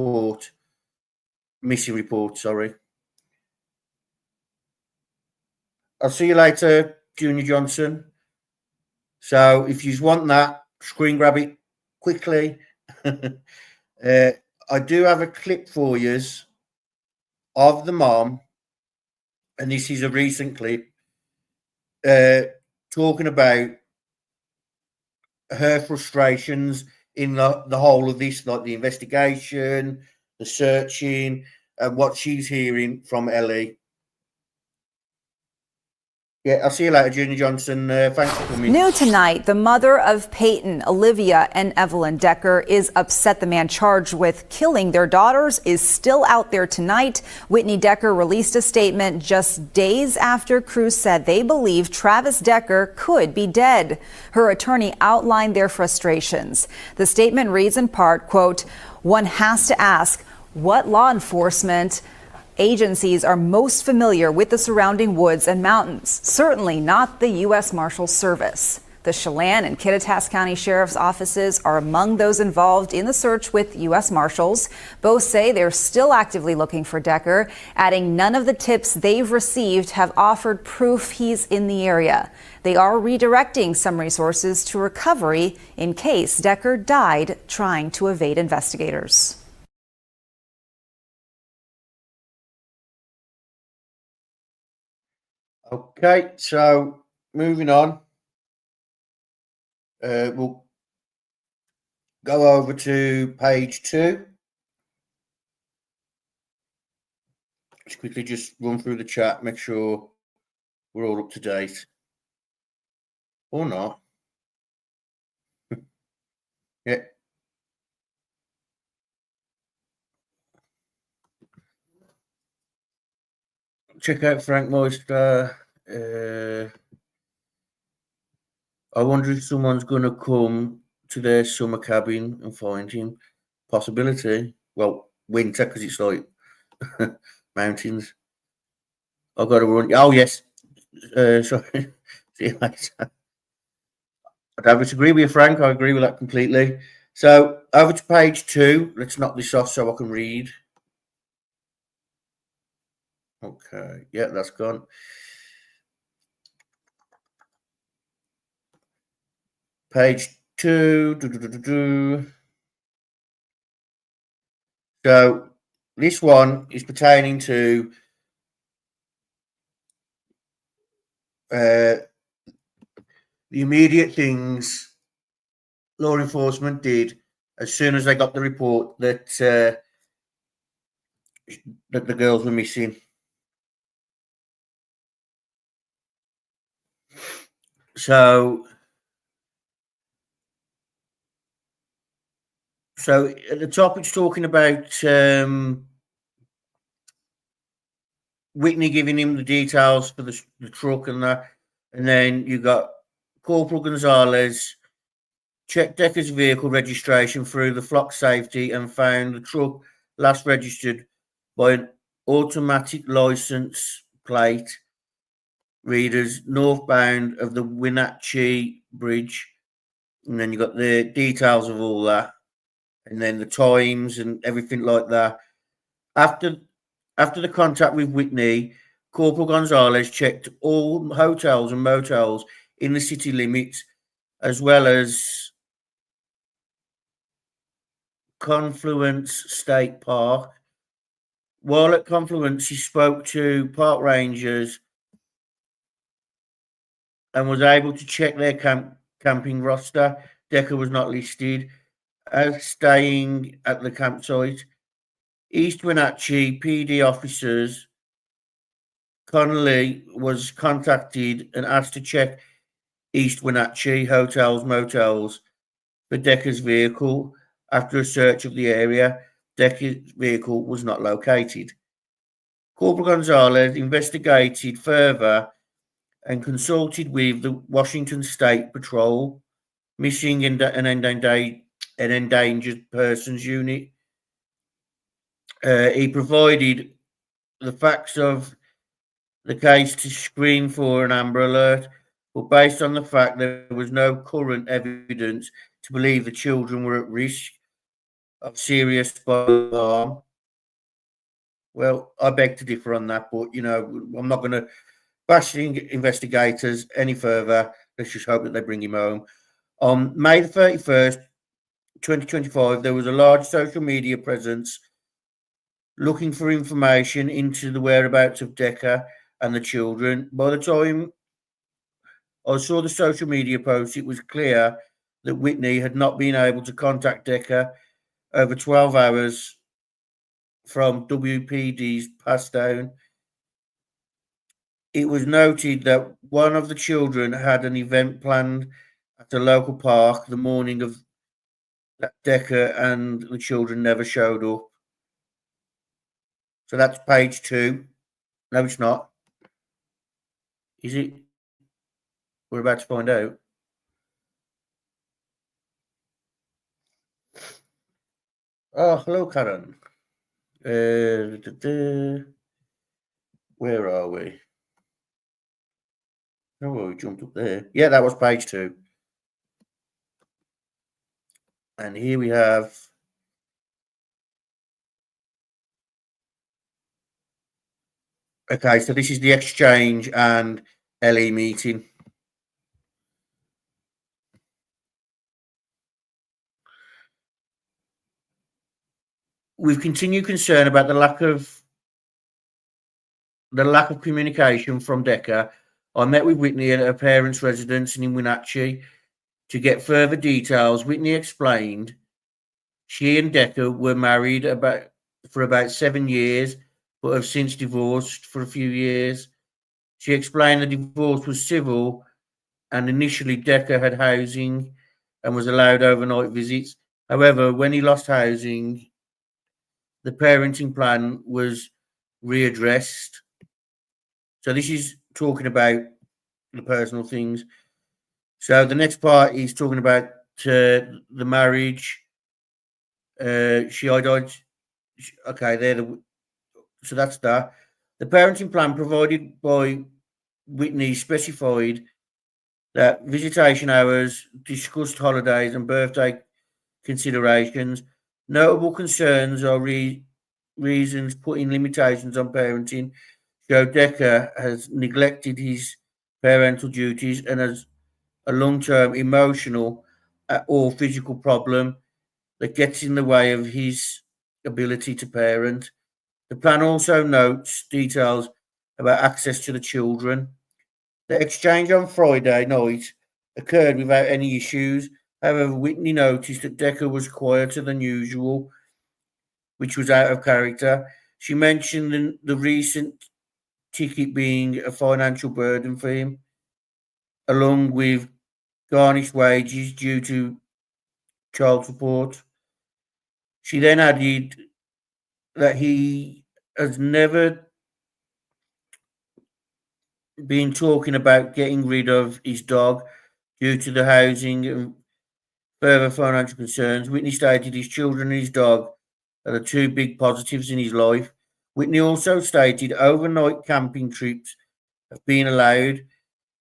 report. Sorry. I'll see you later, Junior Johnson. So if you want that, screen grab it quickly. I do have a clip for you of the mom, and this is a recent clip talking about her frustrations in the whole of this, like the investigation, the searching, and what she's hearing from Ellie. Yeah, I'll see you later, Junior Johnson. Thanks for coming. New tonight, the mother of Peyton, Olivia, and Evelyn Decker is upset the man charged with killing their daughters is still out there tonight. Whitney Decker released a statement just days after crews said they believe Travis Decker could be dead. Her attorney outlined their frustrations. The statement reads in part, quote, "One has to ask what law enforcement agencies are most familiar with the surrounding woods and mountains. Certainly not the U.S. Marshals Service." The Chelan and Kittitas County Sheriff's offices are among those involved in the search with U.S. Marshals. Both say they're still actively looking for Decker, adding none of the tips they've received have offered proof he's in the area. They are redirecting some resources to recovery in case Decker died trying to evade investigators. Okay, so moving on, we'll go over to page 2. Just quickly run through the chat, make sure we're all up to date. Or not. Yeah. Check out Frank Moister. I wonder if someone's going to come to their summer cabin and find him. Possibility. Well, winter, because it's like mountains. I've got to run. Oh, yes. Sorry. See you later. I don't disagree with you, Frank. I agree with that completely. So, over to page 2. Let's knock this off so I can read. Okay. Yeah, that's gone. Page 2. So this one is pertaining to the immediate things law enforcement did as soon as they got the report that that the girls were missing. So at the top, it's talking about Whitney giving him the details for the truck and that. And then you got Corporal Gonzalez checked Decker's vehicle registration through the flock safety and found the truck last registered by an automatic license plate readers northbound of the Wenatchee Bridge. And then you got the details of all that. And then the times and everything like that. After the contact with Whitney, Corporal Gonzalez checked all hotels and motels in the city limits, as well as Confluence State Park. While at Confluence, he spoke to park rangers and was able to check their camping roster. Decker was not listed as staying at the campsite. East Wenatchee PD officers Connolly was contacted and asked to check East Wenatchee hotels, motels for Decker's vehicle. After a search of the area, Decker's vehicle was not located. Corporal Gonzalez investigated further and consulted with the Washington State Patrol, Missing and an endangered persons unit. He provided the facts of the case to screen for an Amber Alert, but based on the fact there was no current evidence to believe the children were at risk of serious bodily harm. Well, I beg to differ on that, but I'm not going to bash the investigators any further. Let's just hope that they bring him home. On May the 31st, 2025, there was a large social media presence looking for information into the whereabouts of Decker and the children. By the time I saw the social media posts, it was clear that Whitney had not been able to contact Decker over 12 hours from WPD's pass down. It was noted that one of the children had an event planned at a local park the morning of that Decker and the children never showed up. So that's page 2. No, it's not. Is it? We're about to find out. Oh, hello, Karen. Where are we? Oh, we jumped up there. Yeah, that was page 2. And here we have okay, so this is the exchange and LE meeting. We've continued concern about the lack of communication from Decker. I met with Whitney at her parents' residence in Wenatchee to get further details. Whitney explained she and Decker were married for about 7 years, but have since divorced for a few years. She explained the divorce was civil, and initially Decker had housing and was allowed overnight visits. However, when he lost housing, the parenting plan was readdressed. So this is talking about the personal things. So the next part is talking about the marriage. She died. Okay, so that's that. The parenting plan provided by Whitney specified that visitation hours, discussed holidays and birthday considerations. Notable concerns are reasons putting limitations on parenting. Joe Decker has neglected his parental duties and has a long-term emotional or physical problem that gets in the way of his ability to parent. The plan also notes details about access to the children. The exchange on Friday night occurred without any issues. However, Whitney noticed that Decker was quieter than usual, which was out of character. She mentioned the recent ticket being a financial burden for him, along with garnished wages due to child support. She then added that he has never been talking about getting rid of his dog due to the housing and further financial concerns. Whitney stated his children and his dog are the two big positives in his life. Whitney also stated overnight camping trips have been allowed.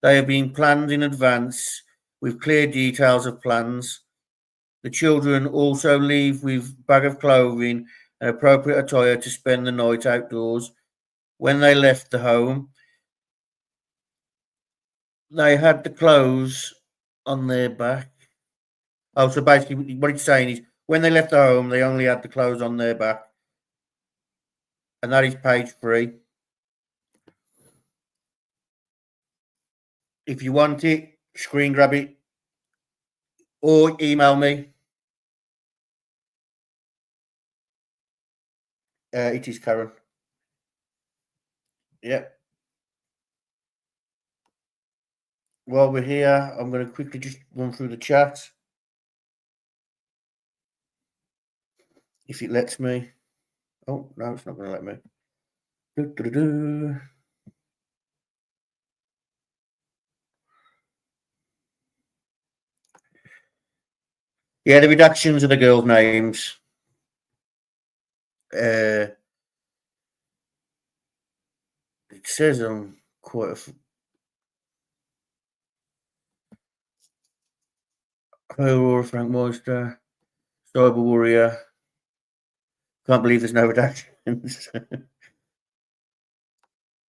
They have been planned in advance with clear details of plans. The children also leave with bag of clothing and appropriate attire to spend the night outdoors. When they left the home, they had the clothes on their back. Oh, so basically what it's saying is when they left the home, they only had the clothes on their back. And that is page 3. If you want it, screen grab it or email me. It is Karen. Yeah. While we're here, I'm going to quickly just run through the chat. If it lets me. Oh, no, it's not going to let me. Do-do-do-do. Yeah, the redactions of the girls' names. It says on quite a Aurora Frank Moister, Cyber Warrior. Can't believe there's no redactions.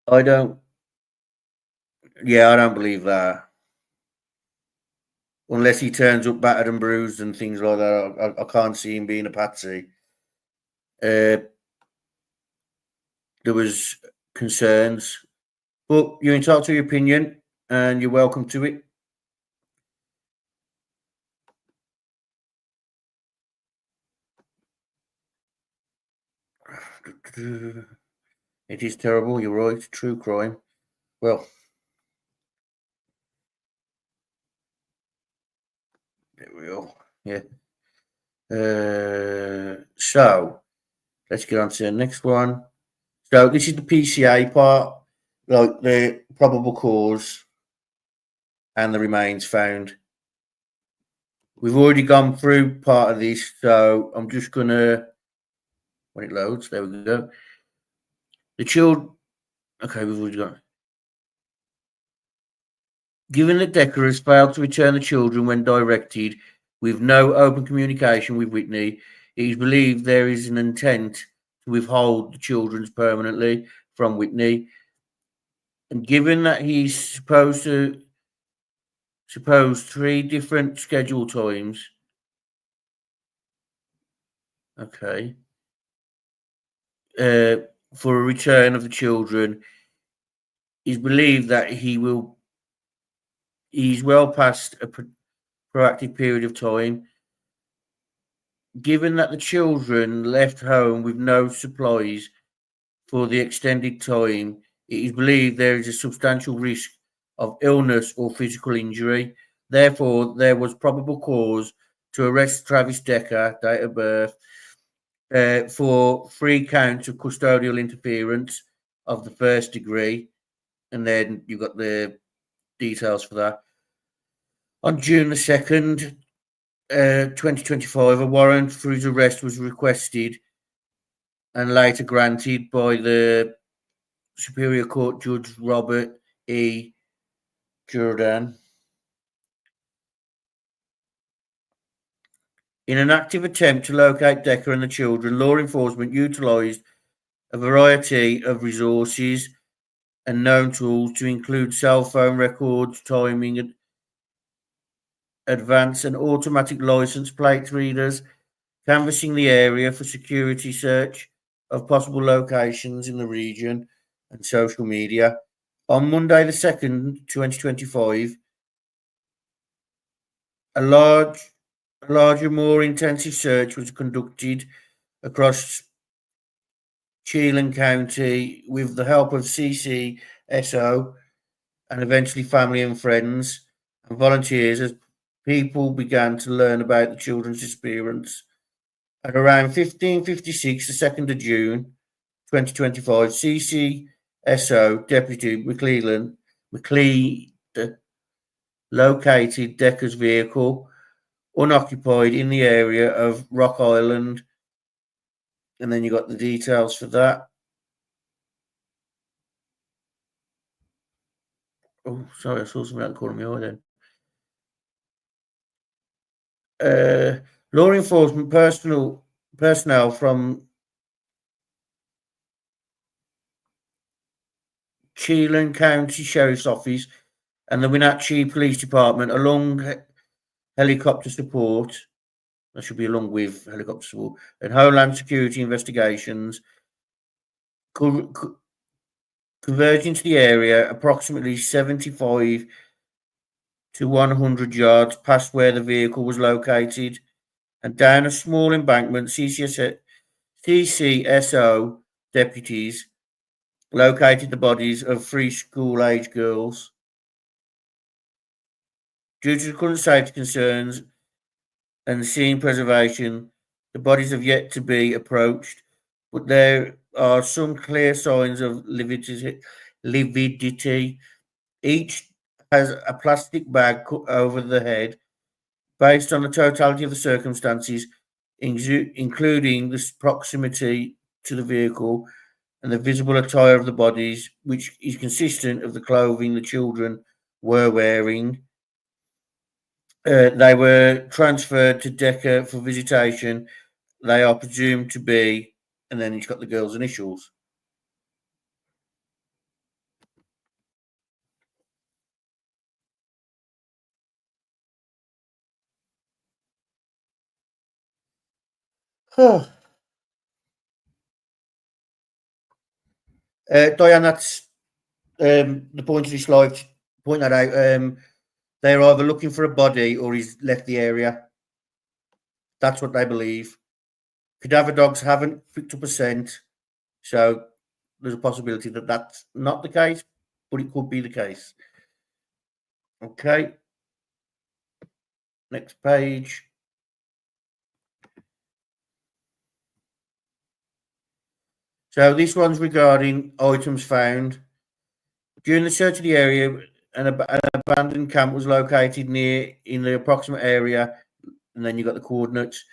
I don't believe that. Unless he turns up battered and bruised and things like that, I can't see him being a patsy. There was concerns, but you're entitled to your opinion and you're welcome to it. It is terrible, you're right, true crime. Well, there we go. Yeah. So let's get on to the next one. So this is the PCA part, like the probable cause and the remains found. We've already gone through part of this, so I'm just gonna, when it loads, there we go. The children, okay, we've already gone. Given that Decker has failed to return the children when directed, with no open communication with Whitney, it is believed there is an intent to withhold the children permanently from Whitney. And given that he's supposed 3 different schedule times, okay, for a return of the children, it's believed that he's well past a proactive period of time. Given that the children left home with no supplies for the extended time, it is believed there is a substantial risk of illness or physical injury. Therefore, there was probable cause to arrest Travis Decker, date of birth, for 3 counts of custodial interference of the first degree. And then you've got the details for that. On June the 2nd, 2025, a warrant for his arrest was requested and later granted by the Superior Court Judge Robert E. Jordan. In an active attempt to locate Decker and the children, law enforcement utilised a variety of resources and known tools to include cell phone records, timing, advance and automatic license plate readers, canvassing the area for security search of possible locations in the region, and social media. On Monday the 2nd, 2025, a larger, more intensive search was conducted across Chelan County with the help of CCSO and eventually family and friends and volunteers as people began to learn about the children's disappearance. At around 15:56, the 2nd of June, 2025, CCSO Deputy McLeod located Decker's vehicle unoccupied in the area of Rock Island. And then you got the details for that. Oh, sorry, I saw something out the corner of my eye then. Law enforcement personnel from Chelan County Sheriff's Office and the Wenatchee Police Department, along helicopter support, that should be along with helicopter support, and Homeland Security investigations, converging to the area approximately 75 to 100 yards past where the vehicle was located, and down a small embankment, CCSO deputies located the bodies of 3 school-age girls. Due to current safety concerns and scene preservation, the bodies have yet to be approached, but there are some clear signs of lividity. Each has a plastic bag cut over the head, based on the totality of the circumstances, including the proximity to the vehicle and the visible attire of the bodies, which is consistent of the clothing the children were wearing. They were transferred to Decker for visitation. They are presumed to be, and then he's got the girl's initials. Diane, that's the point of this slide. Point that out. They're either looking for a body or he's left the area. That's what they believe. Cadaver dogs haven't picked up a scent, so there's a possibility that that's not the case, but it could be the case. Okay. Next page. So this one's regarding items found. During the search of the area, an abandoned camp was located near in the approximate area, and then you've got the coordinates.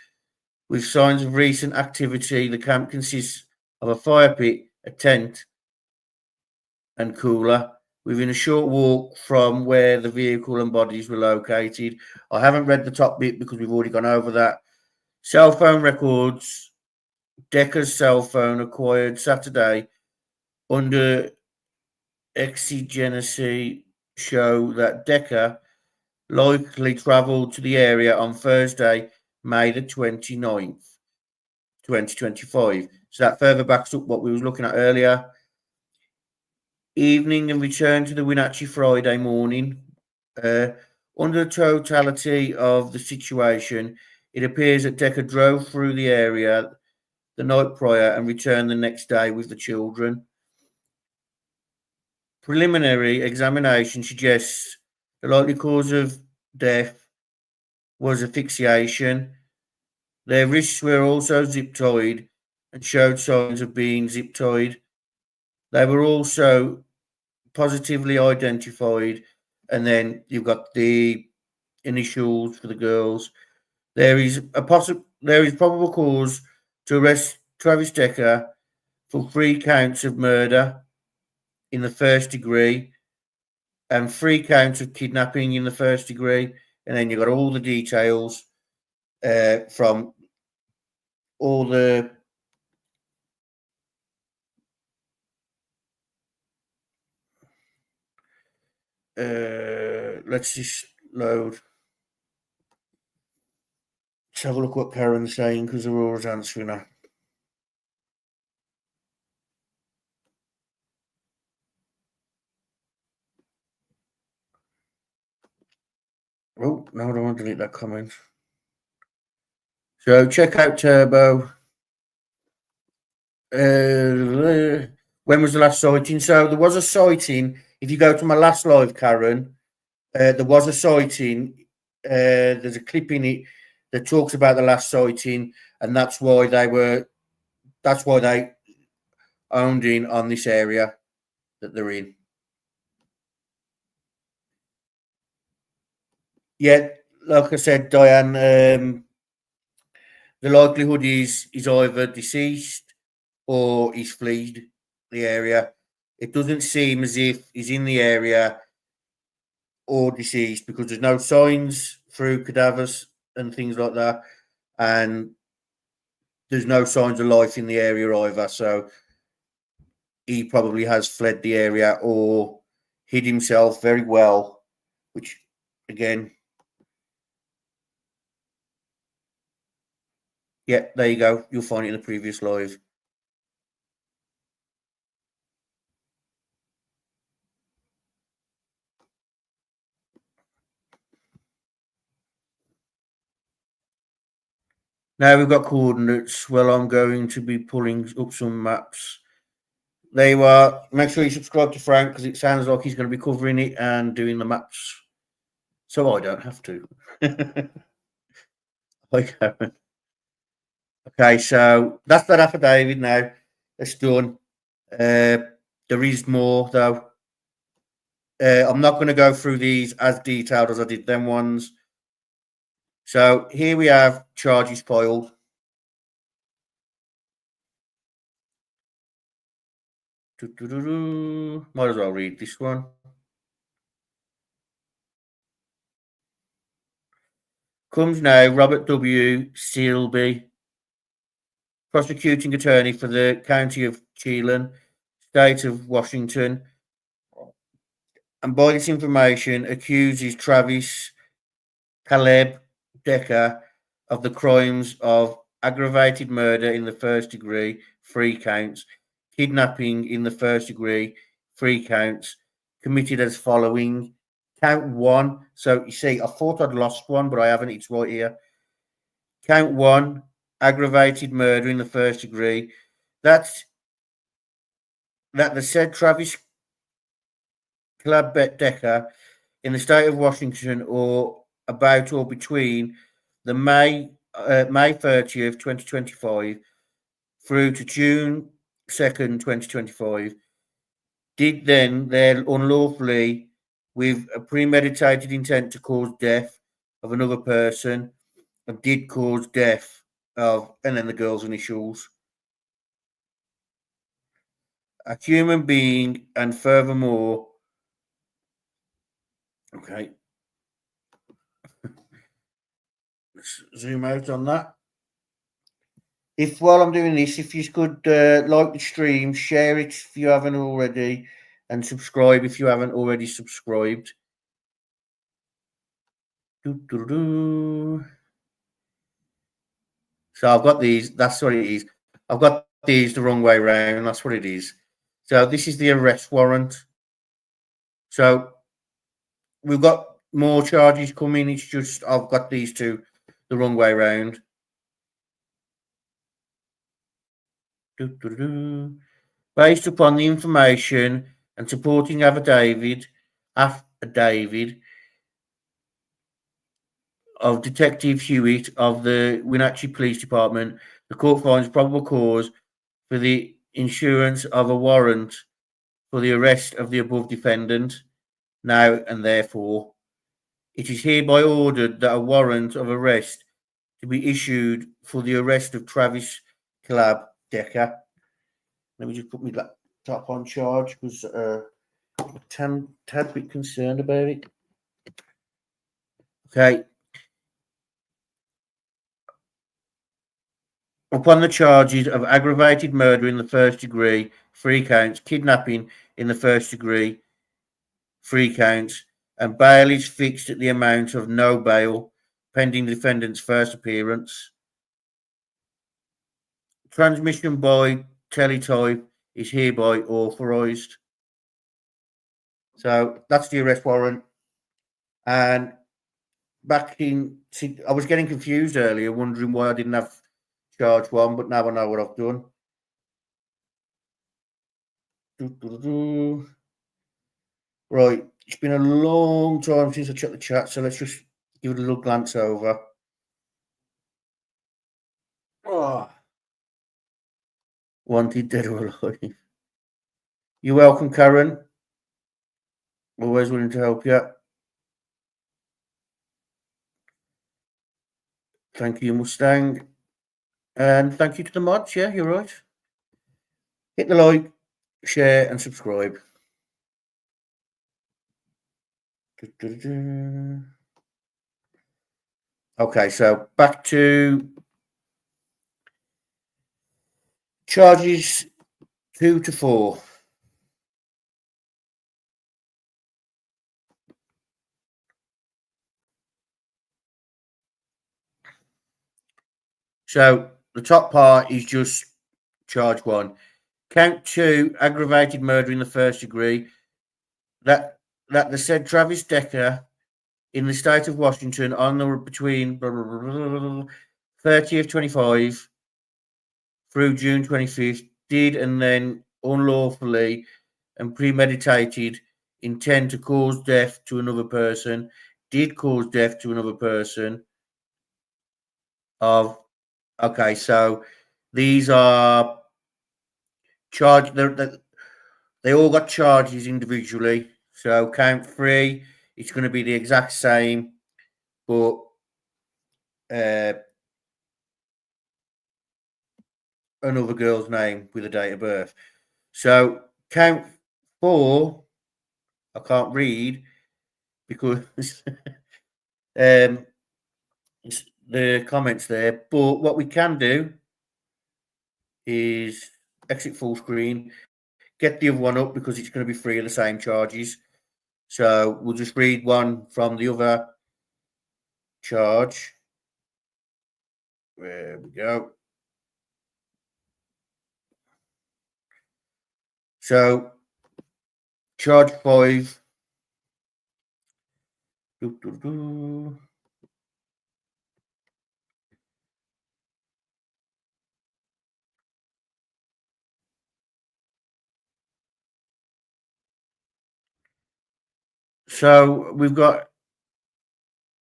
With signs of recent activity, the camp consists of a fire pit, a tent, and cooler, within a short walk from where the vehicle and bodies were located. I haven't read the top bit because we've already gone over that. Cell phone records. Decker's cell phone acquired Saturday under exigency show that Decker likely travelled to the area on Thursday, May the 29th, 2025. So that further backs up what we was looking at earlier. Evening and return to the Wenatchee Friday morning. Under the totality of the situation, it appears that Decker drove through the area the night prior and returned the next day with the children. Preliminary examination suggests the likely cause of death was asphyxiation. Their wrists were also zip-tied and showed signs of being zip-tied. They were also positively identified, and then you've got the initials for the girls. There is probable cause to arrest Travis Decker for 3 counts of murder in the first degree and 3 counts of kidnapping in the first degree. And then you've got all the details from all the let's just load. Let's have a look what Karen's saying because Aurora's answering her. Oh, no, I don't want to delete that comment. So check out Turbo. When was the last sighting? So there was a sighting. If you go to my last live, Karen, there was a sighting. There's a clip in it that talks about the last sighting, and that's why they owned in on this area that they're in. Yeah, like I said, Diane, the likelihood is either deceased or he's fled the area. It doesn't seem as if he's in the area or deceased because there's no signs through cadavers and things like that, and there's no signs of life in the area either. So he probably has fled the area or hid himself very well, which again, yeah, there you go. You'll find it in the previous live. Now we've got coordinates. Well, I'm going to be pulling up some maps. There you are. Make sure you subscribe to Frank because it sounds like he's going to be covering it and doing the maps. So I don't have to. Okay, so that's that affidavit now. It's done. There is more though. I'm not going to go through these as detailed as I did them ones. So here we have charges filed. Might as well read this one. Comes now Robert W. Sealby, prosecuting attorney for the County of Chelan, State of Washington, and by this information accuses Travis Caleb Decker of the crimes of aggravated murder in the first degree, 3 counts, kidnapping in the first degree, 3 counts, committed as following. Count 1. So you see, I thought I'd lost one, but I haven't. It's right here. Count 1, aggravated murder in the first degree. That's that the said Travis Caleb Decker in the state of Washington or about or between the May 30th, 2025 through to June 2nd, 2025 did then there unlawfully with a premeditated intent to cause death of another person and did cause death of, and then the girl's initials, a human being, and furthermore, okay, let's zoom out on that. If while I'm doing this, if you could like the stream, share it if you haven't already, and subscribe if you haven't already subscribed. So I've got these. That's what it is. I've got these the wrong way around. That's what it is. So this is the arrest warrant. So we've got more charges coming. It's just I've got these two the wrong way around. Based upon the information and supporting affidavit of Detective Hewitt of the Wenatchee Police Department, the court finds probable cause for the issuance of a warrant for the arrest of the above defendant. Now and therefore, it is hereby ordered that a warrant of arrest to be issued for the arrest of Travis Caleb Decker. Let me just put my laptop on charge because I'm a tad bit concerned about it. Okay. Upon the charges of aggravated murder in the first degree, 3 counts, kidnapping in the first degree, 3 counts, and bail is fixed at the amount of no bail pending the defendant's first appearance. Transmission by teletype is hereby authorised. So that's the arrest warrant. And back in, I was getting confused earlier, wondering why I didn't have charge 1, but now I know what I've done. Right, it's been a long time since I checked the chat, so let's just give it a little glance over. Oh. Wanted, dead or alive. You're welcome, Karen. Always willing to help you. Thank you, Mustang. And thank you to the mods. Yeah, you're right. Hit the like, share, and subscribe. Okay, so back to charges 2 to 4. So the top part is just charge 1. Count 2, aggravated murder in the first degree. That the said Travis Decker in the state of Washington on or between 30th 25 through June 25th did and then unlawfully and premeditated intend to cause death to another person, did cause death to another person of, okay, so these are charged, they all got charges individually. So count 3, it's going to be the exact same, but another girl's name with a date of birth. So count 4, I can't read because it's the comments there. But what we can do is exit full screen, get the other one up because it's going to be 3 of the same charges. So we'll just read one from the other charge. There we go. So charge 5. So we've got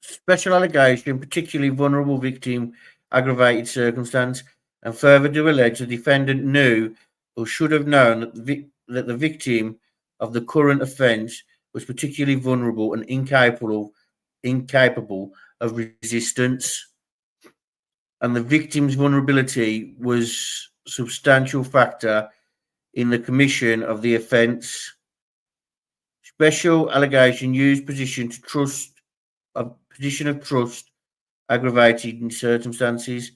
special allegation, particularly vulnerable victim, aggravated circumstance, and further to allege the defendant knew or should have known that the victim of the current offence was particularly vulnerable and incapable of resistance, and the victim's vulnerability was a substantial factor in the commission of the offence. Special allegation used position of trust aggravated in circumstances,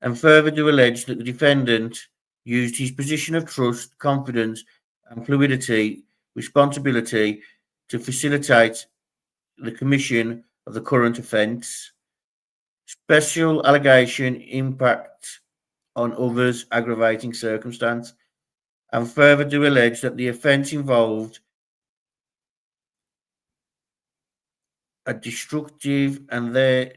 and further to allege that the defendant used his position of trust, confidence, and fluidity, responsibility to facilitate the commission of the current offence. Special allegation impact on others aggravating circumstance, and further to allege that the offence involved a destructive and their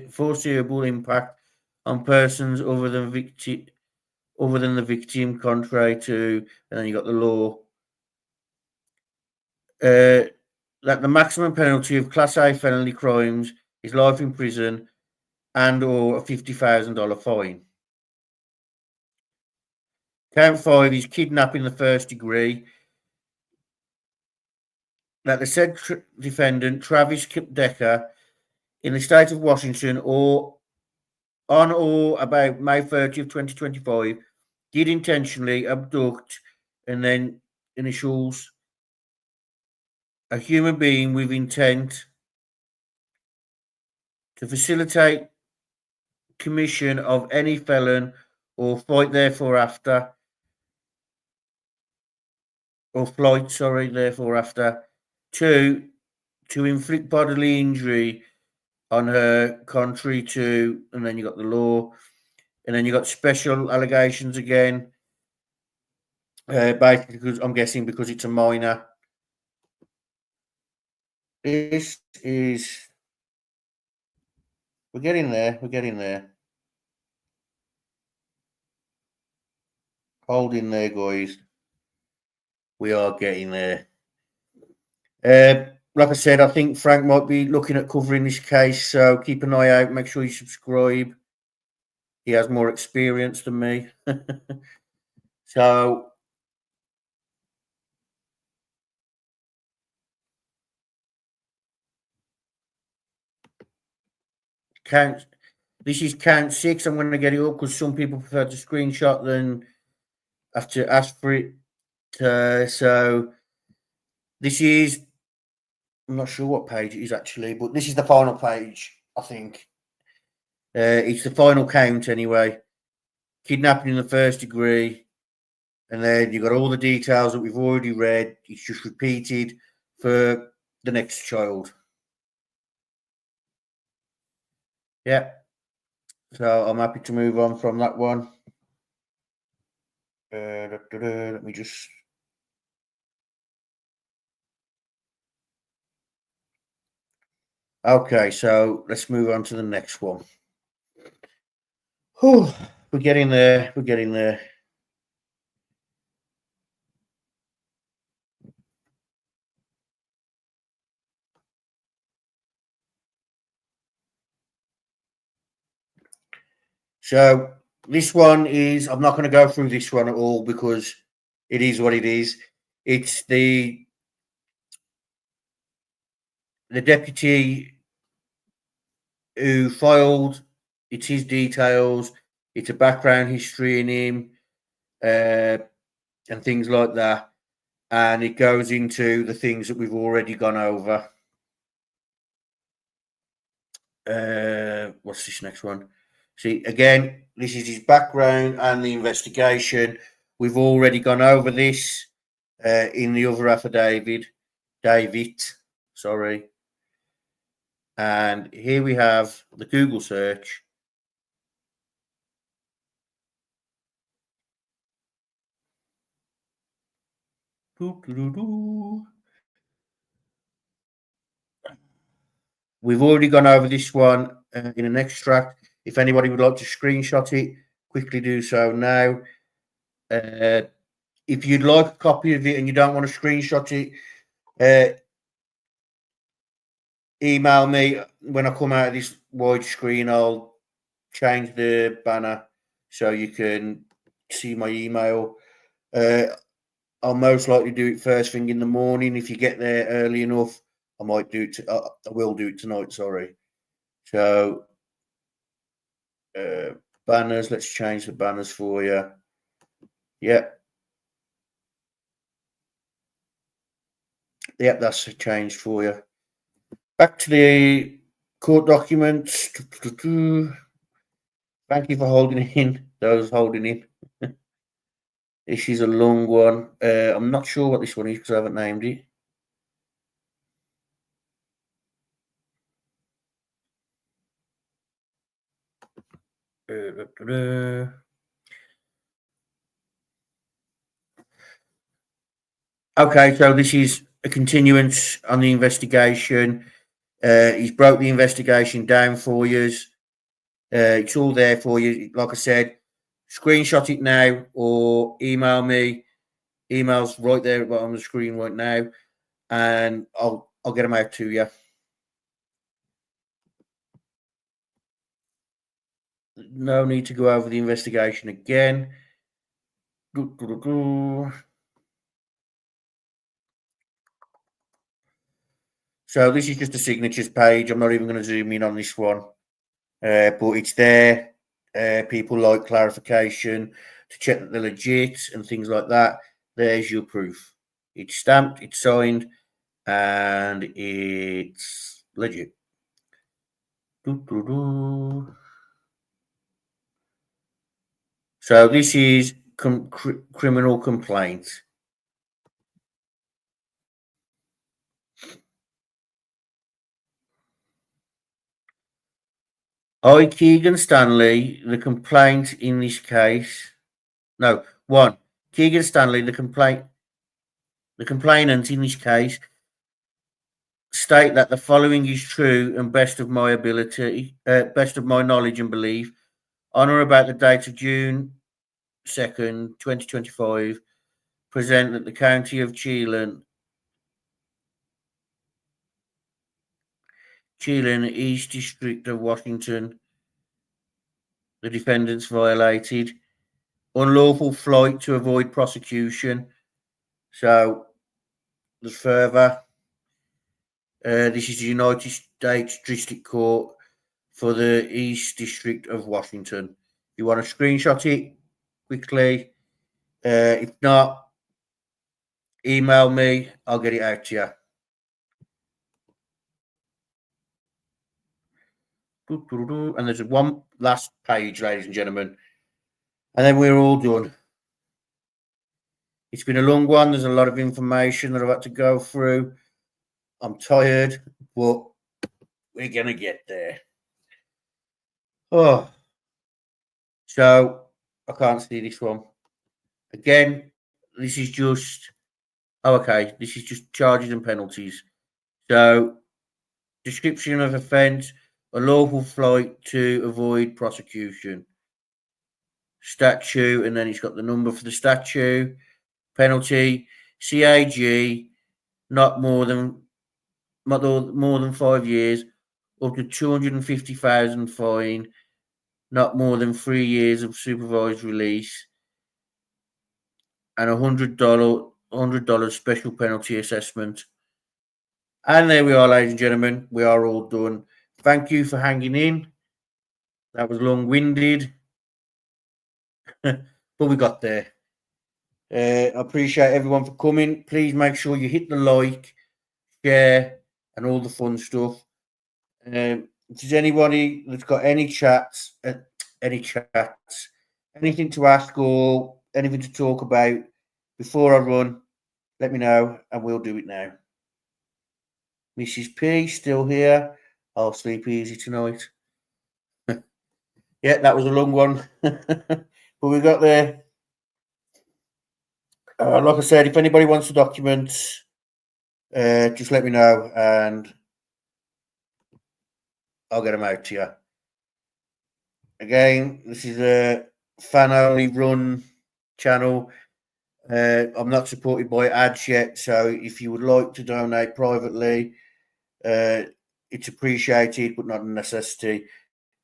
foreseeable impact on persons other than the victim, contrary to, and then you got the law. That the maximum penalty of Class A felony crimes is life in prison and or a $50,000 fine. Count 5 is kidnapping the first degree. That the said defendant, Travis Decker, in the state of Washington, or on or about May 30th, 2025, did intentionally abduct and then initials a human being with intent to facilitate commission of any felon or flight therefore after, to inflict bodily injury on her, contrary to, and then you got the law, and then you got special allegations again, basically because I'm guessing because it's a minor. This is, we're getting there. Hold in there, guys. We are getting there. Like I said, I think Frank might be looking at covering this case, so keep an eye out. Make sure you subscribe. He has more experience than me. So, this is count 6. I'm going to get it up because some people prefer to screenshot than have to ask for it. So, this is, I'm not sure what page it is actually, but this is the final page, I think. It's the final count anyway. Kidnapping in the first degree. And then you've got all the details that we've already read. It's just repeated for the next child. Yeah. So I'm happy to move on from that one. Let me just... Okay, so let's move on to the next one. Whew, we're getting there. So this one is, I'm not going to go through this one at all because it is what it is. It's the deputy who filed. It's his details. It's a background history in him, and things like that. And it goes into the things that we've already gone over. What's this next one? See, again, this is his background and the investigation. We've already gone over this in the other affidavit, David, sorry. And here we have the Google search. We've already gone over this one in an extract. If anybody would like to screenshot it, quickly do so now. If you'd like a copy of it and you don't want to screenshot it, email me. When I come out of this widescreen, I'll change the banner so you can see my email. I'll most likely do it first thing in the morning. If you get there early enough, I might do it. I will do it tonight. Sorry. So banners. Let's change the banners for you. Yep. Yep, that's changed for you. Back to the court documents. Thank you for holding in. Those holding in. This is a long one. I'm not sure what this one is because I haven't named it. Okay, so this is a continuance on the investigation. He's broke the investigation down for you. It's all there for you. Like I said, screenshot it now or email me. Email's right there on the screen right now, and I'll get them out to you. No need to go over the investigation again. So this is just a signatures page. I'm not even going to zoom in on this one, but it's there. People like clarification to check that they're legit and things like that. There's your proof. It's stamped, it's signed, and it's legit. So this is criminal complaint. I, Keegan Stanley, the complaint in this case. No, one. Keegan Stanley, the complainant in this case, state that the following is true and best of my ability, best of my knowledge and belief, on or about the date of June 2nd, 2025, present that the county of Chelan, East District of Washington, the defendants violated unlawful flight to avoid prosecution. So there's further. This is the United States District Court for the East District of Washington. You want to screenshot it quickly? If not, email me. I'll get it out to you. And there's one last page, ladies and gentlemen, and then we're all done. It's been a long one. There's a lot of information that I've had to go through. I'm tired, but we're going to get there. Oh, so I can't see this one. Again, this is just, this is just charges and penalties. So, description of offence, a lawful flight to avoid prosecution. Statute, and then it's got the number for the statute. Penalty, CAG, not more than 5 years, up to 250,000 fine, not more than 3 years of supervised release, and $100 special penalty assessment. And there we are, ladies and gentlemen. We are all done. thank you for hanging in. That was long-winded, but we got there. I appreciate everyone for coming. Please make sure you hit the like, share, and all the fun stuff. If there's anybody that's got any chats, anything to ask or anything to talk about before I run, let me know and we'll do it now. Mrs. P still here. I'll sleep easy tonight. Yeah, that was a long one, but we got there. Like I said, if anybody wants the documents, just let me know and I'll get them out to you. Again, this is a fan-only run channel. I'm not supported by ads yet, so if you would like to donate privately, it's appreciated, but not a necessity.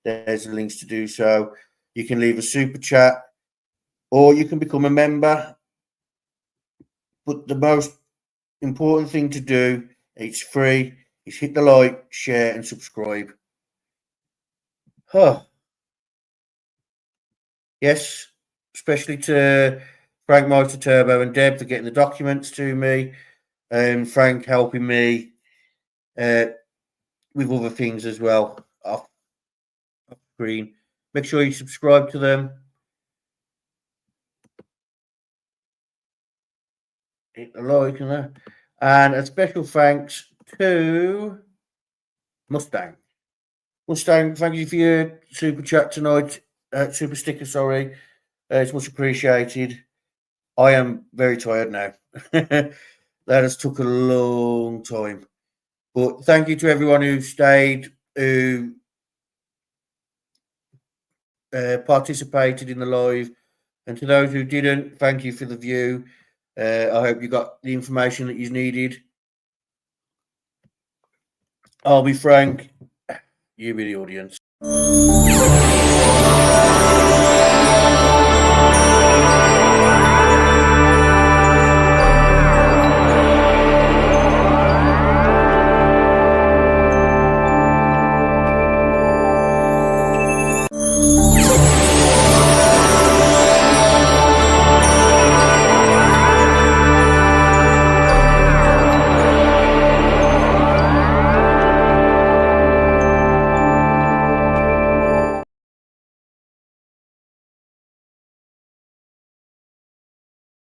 There's the links to do so. You can leave a super chat, or you can become a member. But the most important thing to do, it's free, is hit the like, share, and subscribe. Yes, especially to Frank, Meister, Turbo, and Deb for getting the documents to me, and Frank helping me with other things as well off screen. Make sure you subscribe to them. Hit the like and a special thanks to Mustang. Mustang, thank you for your super chat tonight. Super sticker, sorry. It's much appreciated. I am very tired now. That has took a long time. But thank you to everyone who stayed, who participated in the live. And to those who didn't, thank you for the view. I hope you got the information that you needed. I'll be Frank. You be the audience.